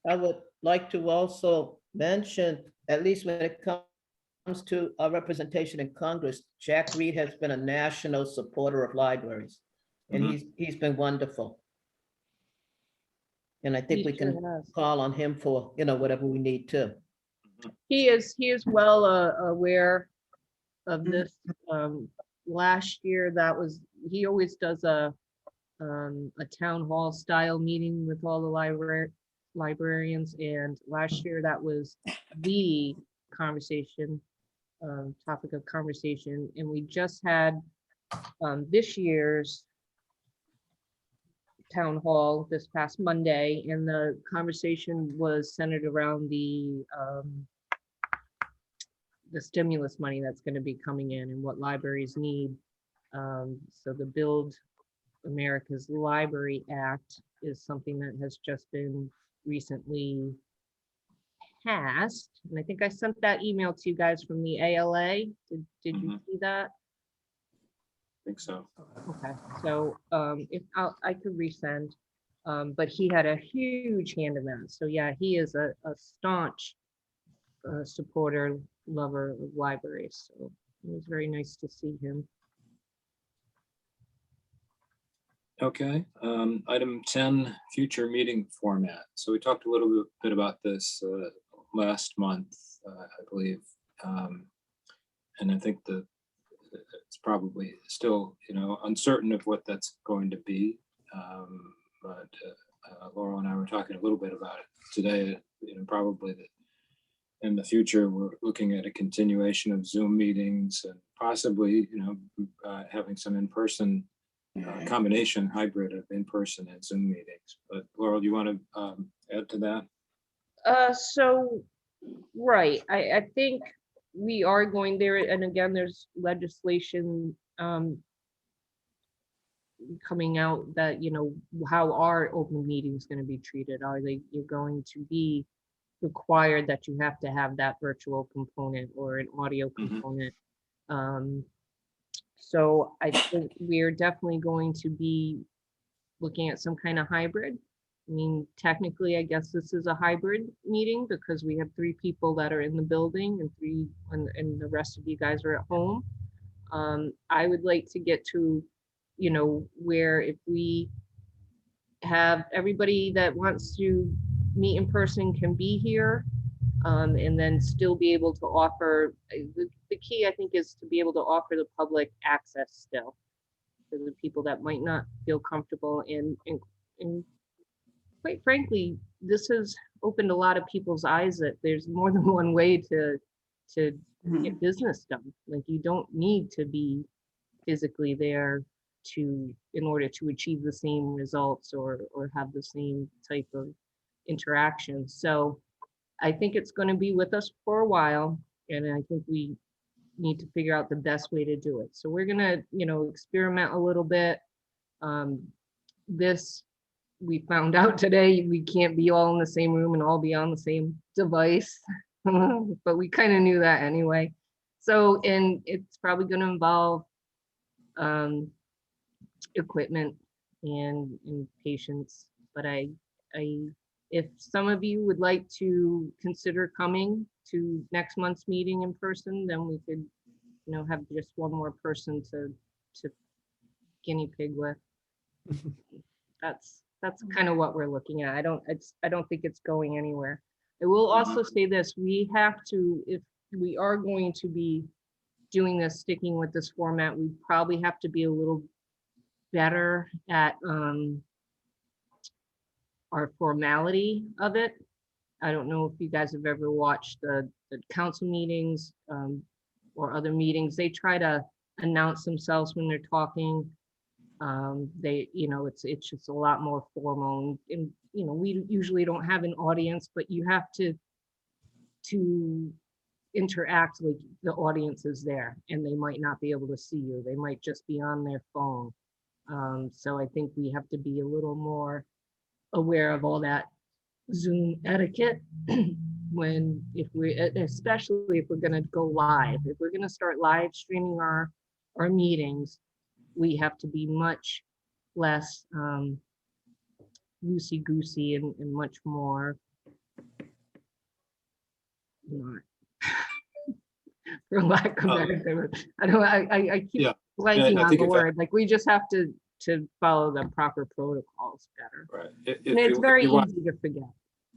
J: I would like to also mention, at least when it comes to our representation in Congress, Jack Reed has been a national supporter of libraries, and he's been wonderful. And I think
G: He
J: we can
G: sure has.
J: call on him for, whatever we need to.
G: He is well aware of this. Last year, he always does a town hall style meeting with all the librarians, and last year that was the conversation, topic of conversation, and we just had this year's town hall this past Monday, and the conversation was centered around the stimulus money that's going to be coming in and what libraries need. So the Build America's Library Act is something that has just been recently passed. And I think I sent that email to you guys from the ALA. Did you see that?
A: I think so.
G: Okay, so if I could resend, but he had a huge hand in that. So yeah, he is a staunch supporter, lover of libraries. So it was very nice to see him.
A: Okay, item 10, future meeting format. So we talked a little bit about this last month, I believe. And I think that it's probably still, uncertain of what that's going to be. But Laurel and I were talking a little bit about it today, probably that in the future, we're looking at a continuation of Zoom meetings and possibly, having some in-person combination hybrid of in-person and Zoom meetings. But Laurel, do you want to add to that?
G: So, right, I think we are going there, and again, there's legislation coming out that, how are open meetings going to be treated? Are you're going to be required that you have to have that virtual component or an audio component? So I think we're definitely going to be looking at some kind of hybrid. I mean, technically, I guess this is a hybrid meeting because we have 3 people that are in the building and the rest of you guys are at home. I would like to get to, where if we have everybody that wants to meet in person can be here, and then still be able to offer, the key I think is to be able to offer the public access still for the people that might not feel comfortable, and quite frankly, this has opened a lot of people's eyes that there's more than one way to get business done. Like, you don't need to be physically there in order to achieve the same results or have the same type of interaction. So I think it's going to be with us for a while, and I think we need to figure out the best way to do it. So we're going to, experiment a little bit. We found out today we can't be all in the same room and all be on the same device, but we kind of knew that anyway. So, and it's probably going to involve equipment and patience, but if some of you would like to consider coming to next month's meeting in person, then we could, have just one more person to guinea pig with. That's kind of what we're looking at. I don't think it's going anywhere. I will also say this, we have to, if we are going to be doing this, sticking with this format, we probably have to be a little better at our formality of it. I don't know if you guys have ever watched the council meetings or other meetings. They try to announce themselves when they're talking. They, it's just a lot more formal, and we usually don't have an audience, but you have to interact like the audience is there, and they might not be able to see you. They might just be on their phone. So I think we have to be a little more aware of all that Zoom etiquette especially if we're going to go live. If we're going to start live streaming our meetings, we have to be much less loosey-goosey and much more not, for lack of better terms. I keep blanking on the word. Like, we just have to follow the proper protocols better.
A: Right.
G: And it's very easy to forget.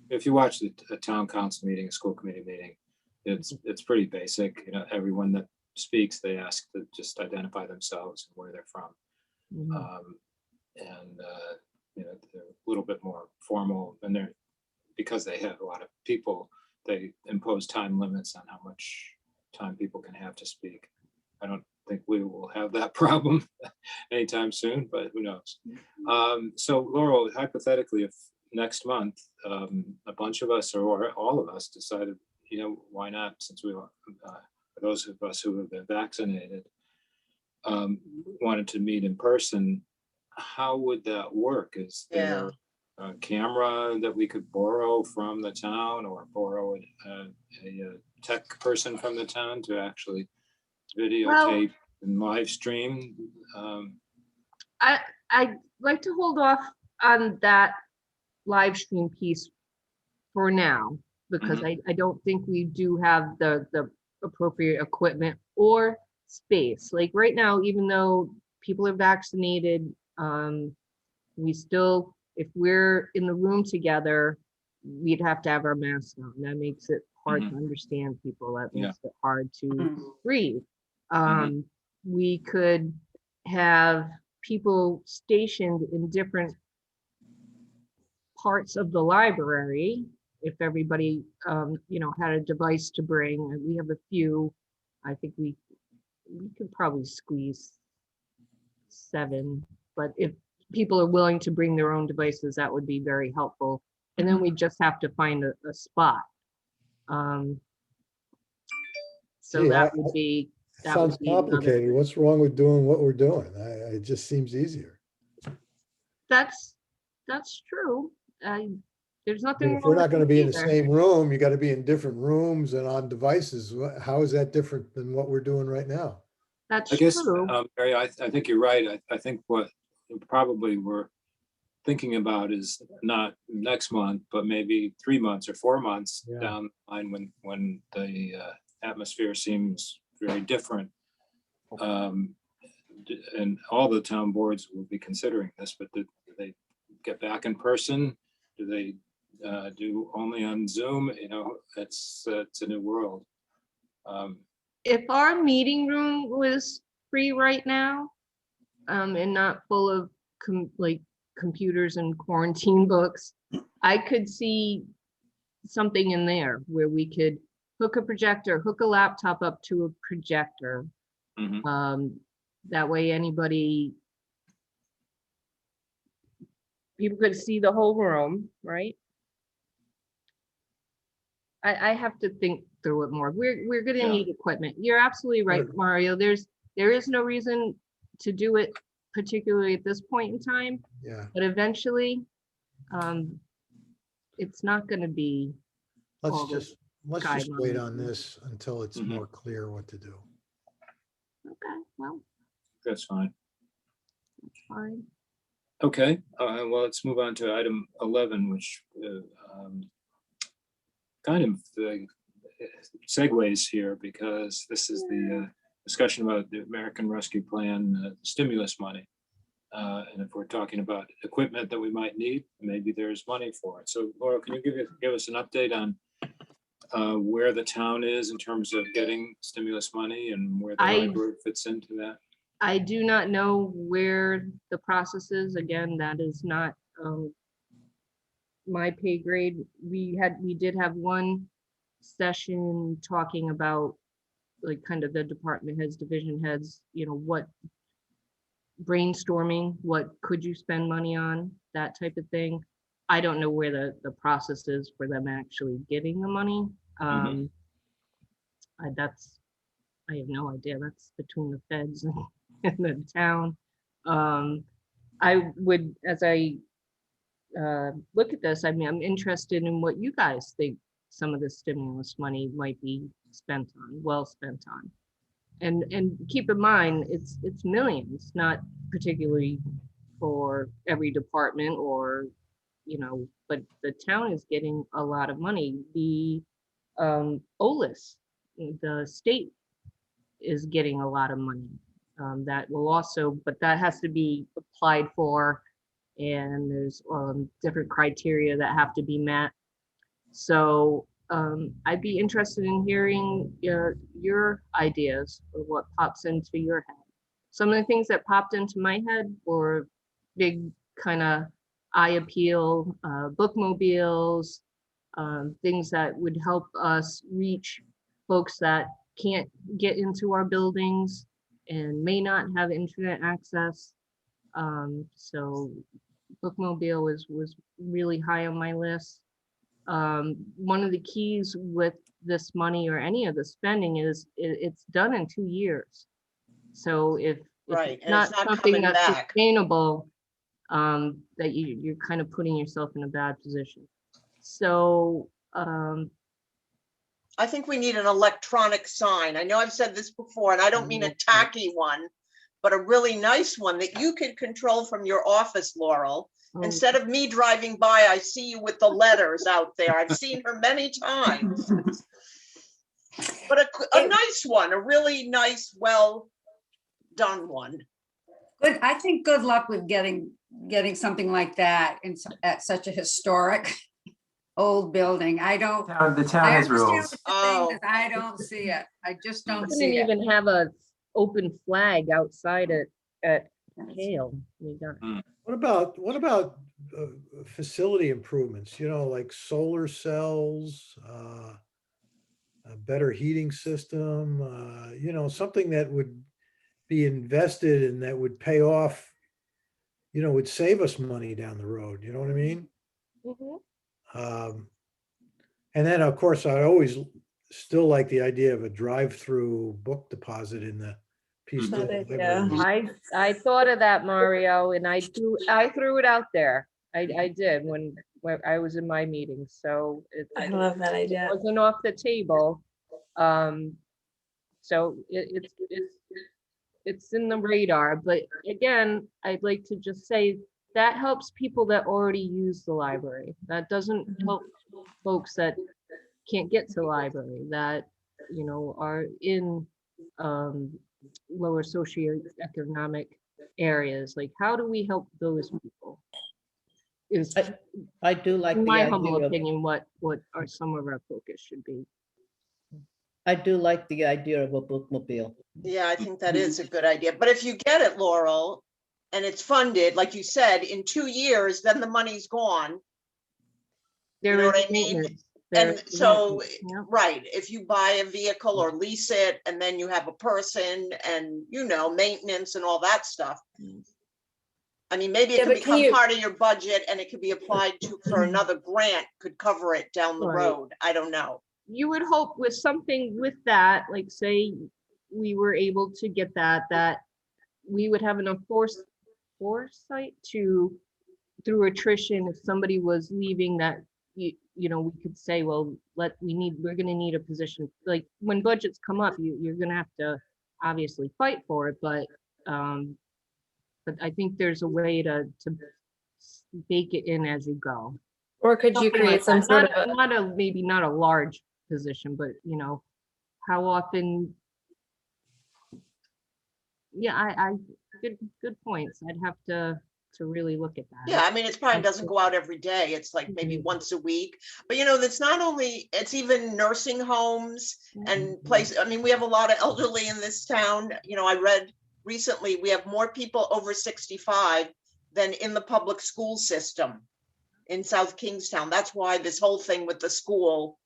A: If you watch a town council meeting, a school committee meeting, it's pretty basic. Everyone that speaks, they ask to just identify themselves and where they're from. They're a little bit more formal, and because they have a lot of people, they impose time limits on how much time people can have to speak. I don't think we will have that problem anytime soon, but who knows? So Laurel, hypothetically, if next month a bunch of us or all of us decided, why not, since we for those of us who have been vaccinated wanted to meet in person, how would that work? Is there a camera that we could borrow from the town, or borrow a tech person from the town to actually videotape and live stream?
G: I'd like to hold off on that live stream piece for now, because I don't think we do have the appropriate equipment or space. Like right now, even though people are vaccinated, we still, if we're in the room together, we'd have to have our masks on. That makes it hard to understand people. That makes it hard to breathe. We could have people stationed in different parts of the library if everybody had a device to bring. And we have a few. I think we could probably squeeze 7, but if people are willing to bring their own devices, that would be very helpful. And then we just have to find a spot. So
C: Gee,
G: that would be
C: sounds complicated. What's wrong with doing what we're doing? It just seems easier.
G: That's true. There's nothing wrong
C: If we're not
G: with
C: going to
G: it
C: be in the
G: either.
C: same room, you got to be in different rooms and on devices. How is that different than what we're doing right now?
G: That's
A: I guess,
G: true.
A: Mary, I think you're right. I think what probably we're thinking about is not next month, but maybe 3 months or 4 months down the line when the atmosphere seems very different. And all the town boards will be considering this, but do they get back in person? Do they do only on Zoom? It's a new world.
G: If our meeting room was free right now, and not full of computers and quarantine books, I could see something in there where we could hook a laptop up to a projector. That way people could see the whole room, right? I have to think through it more. We're gonna need equipment. You're absolutely right, Mario. There is no reason to do it, particularly at this point in time. But eventually, it's not gonna be.
C: Let's just wait on this until it's more clear what to do.
G: Okay, well,
A: That's fine.
G: that's fine.
A: Okay, well, let's move on to item 11, which kind of segues here, because this is the discussion about the American Rescue Plan stimulus money. And if we're talking about equipment that we might need, maybe there's money for it. So Laura, can you give us an update on where the town is in terms of getting stimulus money and where the library fits into that?
G: I do not know where the process is. Again, that is not my pay grade. We did have one session talking about like kind of the department heads, division heads, what brainstorming, what could you spend money on, that type of thing. I don't know where the process is for them actually getting the money. I have no idea. That's between the feds and the town. I would, as I look at this, I mean, I'm interested in what you guys think some of the stimulus money might be spent on, well spent on. And keep in mind, it's millions, not particularly for every department or, but the town is getting a lot of money. The OLIS, the state is getting a lot of money. That will also, but that has to be applied for, and there's different criteria that have to be met. So I'd be interested in hearing your ideas of what pops into your head. Some of the things that popped into my head were big kind of eye appeal, bookmobiles, things that would help us reach folks that can't get into our buildings and may not have internet access. So bookmobile was really high on my list. One of the keys with this money or any of the spending is it's done in 2 years. So if
E: Right,
G: it's
E: and
G: not
E: it's not
G: something
E: coming
G: that's
E: back.
G: sustainable, that you're kind of putting yourself in a bad position. So
E: I think we need an electronic sign. I know I've said this before, and I don't mean a tacky one, but a really nice one that you can control from your office, Laurel. Instead of me driving by, I see you with the letters out there. I've seen her many times. But a nice one, a really nice, well done one.
D: Good. I think good luck with getting something like that at such a historic old building. I don't.
B: The town has
D: I understand
B: rules.
D: what you're saying, but I don't see it. I just don't
G: couldn't
D: see it.
G: even have a open flag outside at Hale.
C: What about facility improvements, like solar cells, a better heating system, something that would be invested and that would pay off, would save us money down the road. You know what I mean? And then, of course, I always still like the idea of a drive-through book deposit in the Peace
H: That
C: Corps
H: is, yeah.
C: library.
G: I thought of that, Mario, and I threw it out there. I did when I was in my meeting. So
H: I love that
G: it
H: idea.
G: wasn't off the table. So it's in the radar. But again, I'd like to just say that helps people that already use the library. That doesn't help folks that can't get to the library, that are in lower socioeconomic areas. Like, how do we help those people? Is,
J: I do like
G: in
J: the
G: my humble
J: idea of,
G: opinion, what are some of our focus should be.
J: I do like the idea of a bookmobile.
E: Yeah, I think that is a good idea. But if you get it, Laurel, and it's funded, like you said, in 2 years, then the money's gone. You know what I mean? And so, right, if you buy a vehicle or lease it, and then you have a person and, maintenance and all that stuff. I mean, maybe it could become part of your budget and it could be applied for another grant, could cover it down the road. I don't know.
G: You would hope with something with that, like say we were able to get that we would have enough foresight to, through attrition, if somebody was leaving, that we could say, well, we're going to need a position. Like when budgets come up, you're going to have to obviously fight for it, but I think there's a way to bake it in as you go.
H: Or could you create some sort of
G: maybe not a large position, but how often yeah, good points. I'd have to really look at that.
E: Yeah, I mean, it probably doesn't go out every day. It's like maybe once a week. But you know, that's not only, it's even nursing homes and places. I mean, we have a lot of elderly in this town. You know, I read recently, we have more people over 65 than in the public school system in South Kingstown. That's why this whole thing with the school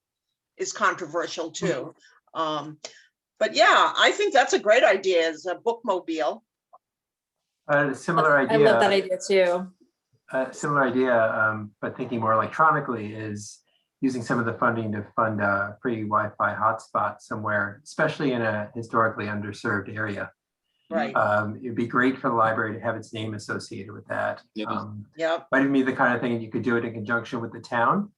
E: is controversial too. But yeah, I think that's a great idea, as a bookmobile.
B: Similar
H: I love that
B: idea,
H: idea too.
B: similar idea, but thinking more electronically, is using some of the funding to fund a free Wi-Fi hotspot somewhere, especially in a historically underserved area.
E: Right.
B: It'd be great for the library to have its name associated with that.
A: Yeah.
E: Yep.
B: Might even be the kind of thing you could do it in conjunction with the town.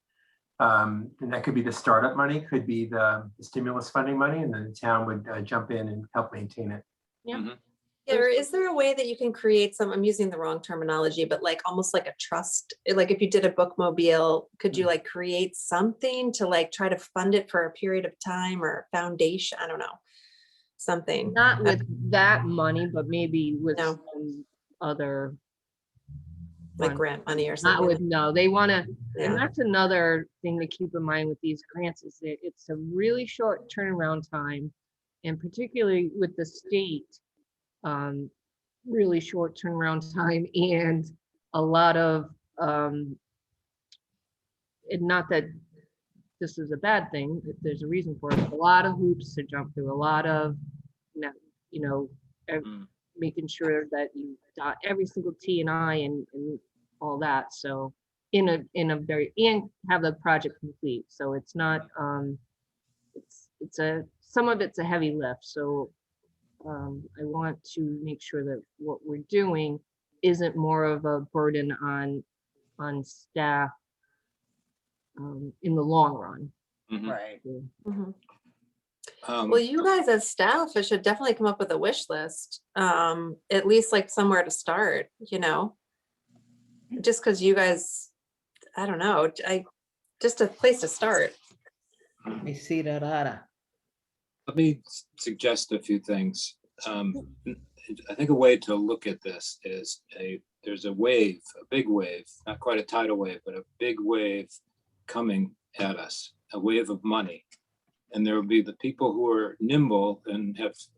B: And that could be the startup money, could be the stimulus funding money, and then the town would jump in and help maintain it.
G: Yeah.
A: Mhm.
H: Yeah, or is there a way that you can create some, I'm using the wrong terminology, but like almost like a trust, like if you did a bookmobile, could you like create something to like try to fund it for a period of time, or a foundation? I don't know. Something.
G: Not with that money, but maybe with
H: No.
G: some other.
H: Like
G: fund.
H: grant money or
G: Not
H: something.
G: with, no, they want to,
H: Yeah.
G: and that's another thing to keep in mind with these grants, is that it's a really short turnaround time. And particularly with the state, really short turnaround time, and a lot of, and not that this is a bad thing, there's a reason for it, a lot of hoops to jump through, a lot of, you know, making sure that you dot every single T and I and all that. So in a very, and have the project complete. So it's not, it's some of it's a heavy lift. So I want to make sure that what we're doing isn't more of a burden on staff in the long run.
A: Mhm.
E: Right.
H: Mhm.
A: Um,
H: Well, you guys as staff should definitely come up with a wish list, at least like somewhere to start, you know? Just because you guys, I don't know, just a place to start.
J: Me see that other.
A: Let me suggest a few things. I think a way to look at this is there's a wave, a big wave, not quite a tidal wave, but a big wave coming at us, a wave of money. And there will be the people who are nimble and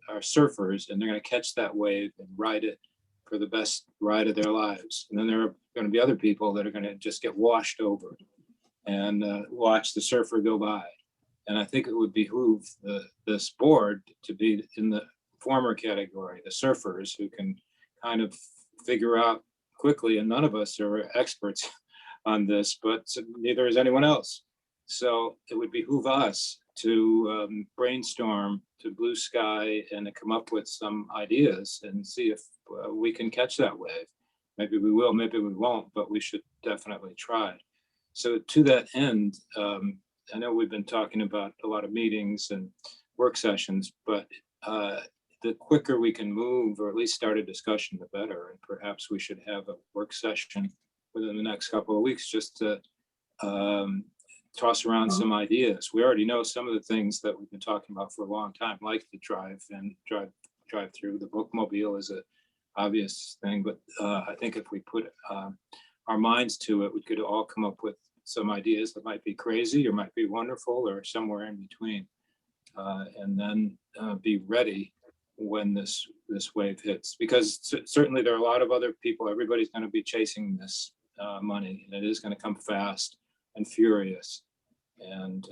A: are surfers, and they're going to catch that wave and ride it for the best ride of their lives. And then there are going to be other people that are going to just get washed over and watch the surfer go by. And I think it would behoove this board to be in the former category, the surfers who can kind of figure out quickly, and none of us are experts on this, but neither is anyone else. So it would behoove us to brainstorm, to blue sky, and to come up with some ideas and see if we can catch that wave. Maybe we will, maybe we won't, but we should definitely try. So to that end, I know we've been talking about a lot of meetings and work sessions, but the quicker we can move, or at least start a discussion, the better. And perhaps we should have a work session within the next couple of weeks just to toss around some ideas. We already know some of the things that we've been talking about for a long time, like the drive through. The bookmobile is a obvious thing, but I think if we put our minds to it, we could all come up with some ideas that might be crazy or might be wonderful or somewhere in between, and then be ready when this wave hits. Because certainly there are a lot of other people. Everybody's going to be chasing this money, and it is going to come fast and furious. And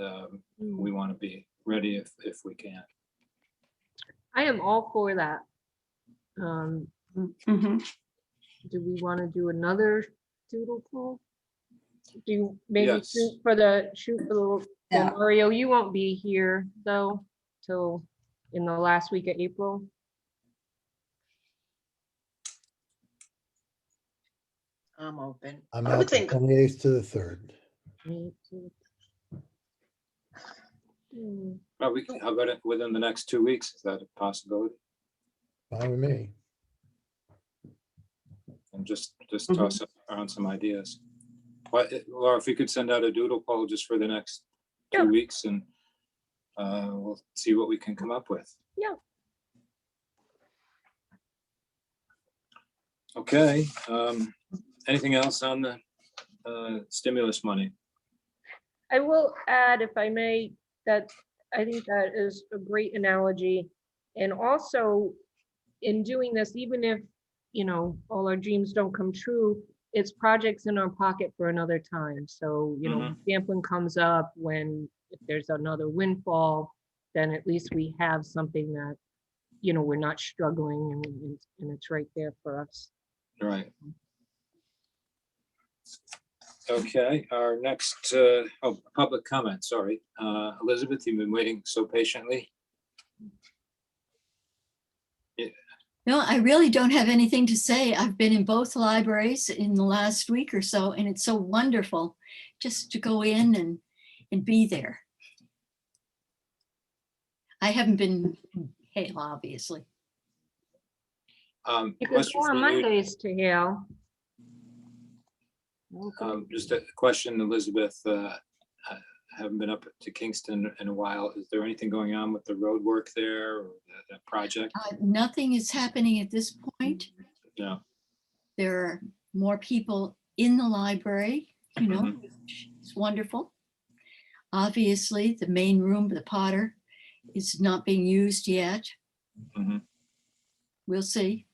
A: we want to be ready if we can.
G: I am all for that.
D: Mhm.
G: Do we want to do another doodle poll? Do you maybe
A: Yes.
G: shoot for the
D: Yeah.
G: Mario? You won't be here though till in the last week of April.
E: I'm open.
C: I'm
E: I would
C: out the
E: think,
C: 28th to the 3rd.
A: Well, how about it within the next 2 weeks? Is that a possibility?
C: Fine with me.
A: And just toss around some ideas. Or if we could send out a doodle poll just for the next 2 weeks, and we'll see what we can come up with.
G: Yeah.
A: Okay, anything else on the stimulus money?
G: I will add, if I may, that I think that is a great analogy. And also, in doing this, even if, you know, all our dreams don't come true, it's projects in our pocket for another time. So, you know, when Champlin comes up, when if there's another windfall, then at least we have something that, you know, we're not struggling and it's right there for us.
A: Right. Okay, our next, public comment, sorry. Elizabeth, you've been waiting so patiently.
K: No, I really don't have anything to say. I've been in both libraries in the last week or so, and it's so wonderful just to go in and be there. I haven't been in Hale, obviously.
G: You could
A: Question
G: go
A: for
G: on
A: you.
G: Mondays to Hale.
A: Just a question, Elizabeth. I haven't been up to Kingston in a while. Is there anything going on with the road work there or that project?
K: Nothing is happening at this point.
A: No.
K: There are more people in the library, you know, which is wonderful. Obviously, the main room, the Potter, is not being used yet. We'll see.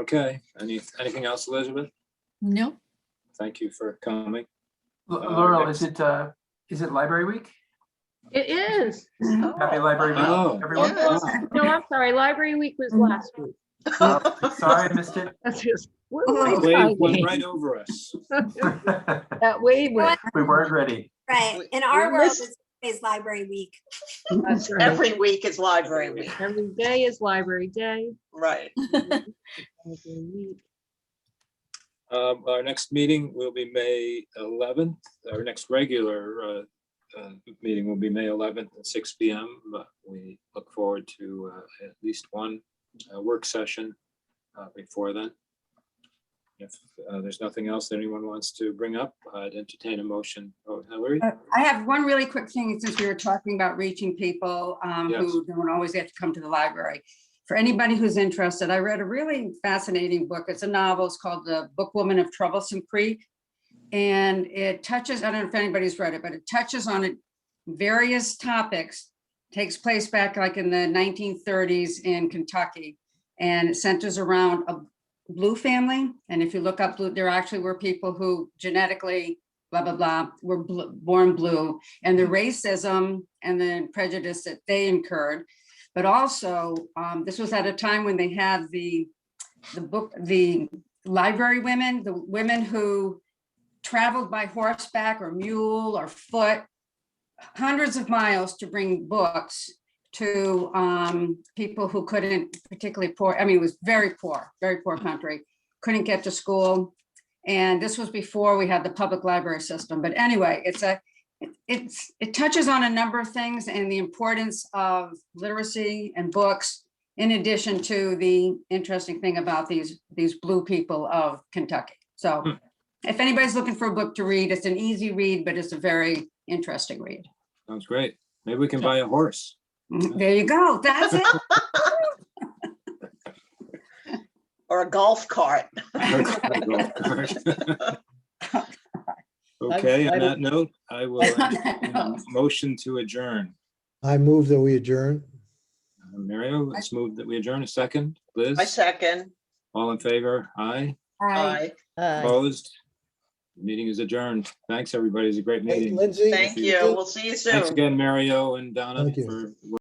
A: Okay, anything else, Elizabeth?
K: No.
A: Thank you for coming.
B: Laurel, is it Library Week?
G: It is.
B: Happy Library Week,
A: Oh,
B: everyone.
A: wow.
G: No, I'm sorry. Library Week was last week.
B: Sorry, I missed it.
G: That's just.
A: That wave went right over us.
G: That wave went.
B: We weren't ready.
I: Right. In
E: we
I: our world,
E: missed-
I: it's Library Week.
G: That's right.
E: Every week is library week,
G: Every day is library day.
E: right?
G: Library week.
A: Our next meeting will be May 11th. Our next regular meeting will be May 11th at 6 p.m. But we look forward to at least one work session before then. If there's nothing else that anyone wants to bring up, I'd entertain a motion. Oh, Hillary?
D: I have one really quick thing, since we were talking about reaching people
A: Yes.
D: who don't always get to come to the library. For anybody who's interested, I read a really fascinating book. It's a novel. It's called The Bookwoman of Troublesome Creek. And it touches, I don't know if anybody's read it, but it touches on various topics. Takes place back like in the 1930s in Kentucky. And it centers around a blue family. And if you look up blue, there actually were people who genetically blah, blah, blah, were born blue, and the racism and the prejudice that they incurred. But also, this was at a time when they had the library women, the women who traveled by horseback or mule or foot, hundreds of miles to bring books to people who couldn't, particularly poor. I mean, it was very poor country, couldn't get to school. And this was before we had the public library system. But anyway, it touches on a number of things and the importance of literacy and books, in addition to the interesting thing about these blue people of Kentucky. So if anybody's looking for a book to read, it's an easy read, but it's a very interesting read.
A: Sounds great. Maybe we can buy a horse.
D: There you go. That's it.
E: Or a golf cart.
A: Okay, on that note, I will motion to adjourn.
C: I move that we adjourn.
A: Mario, let's move that we adjourn. A second. Liz?
E: I second.
A: All in favor? Aye.
E: Aye.
A: Opposed? Meeting is adjourned. Thanks, everybody. It's a great
C: Hey,
A: meeting.
C: Lindsay.
E: Thank you. We'll see you soon.
A: Thanks again, Mario and Donna,
C: Thank you.
A: for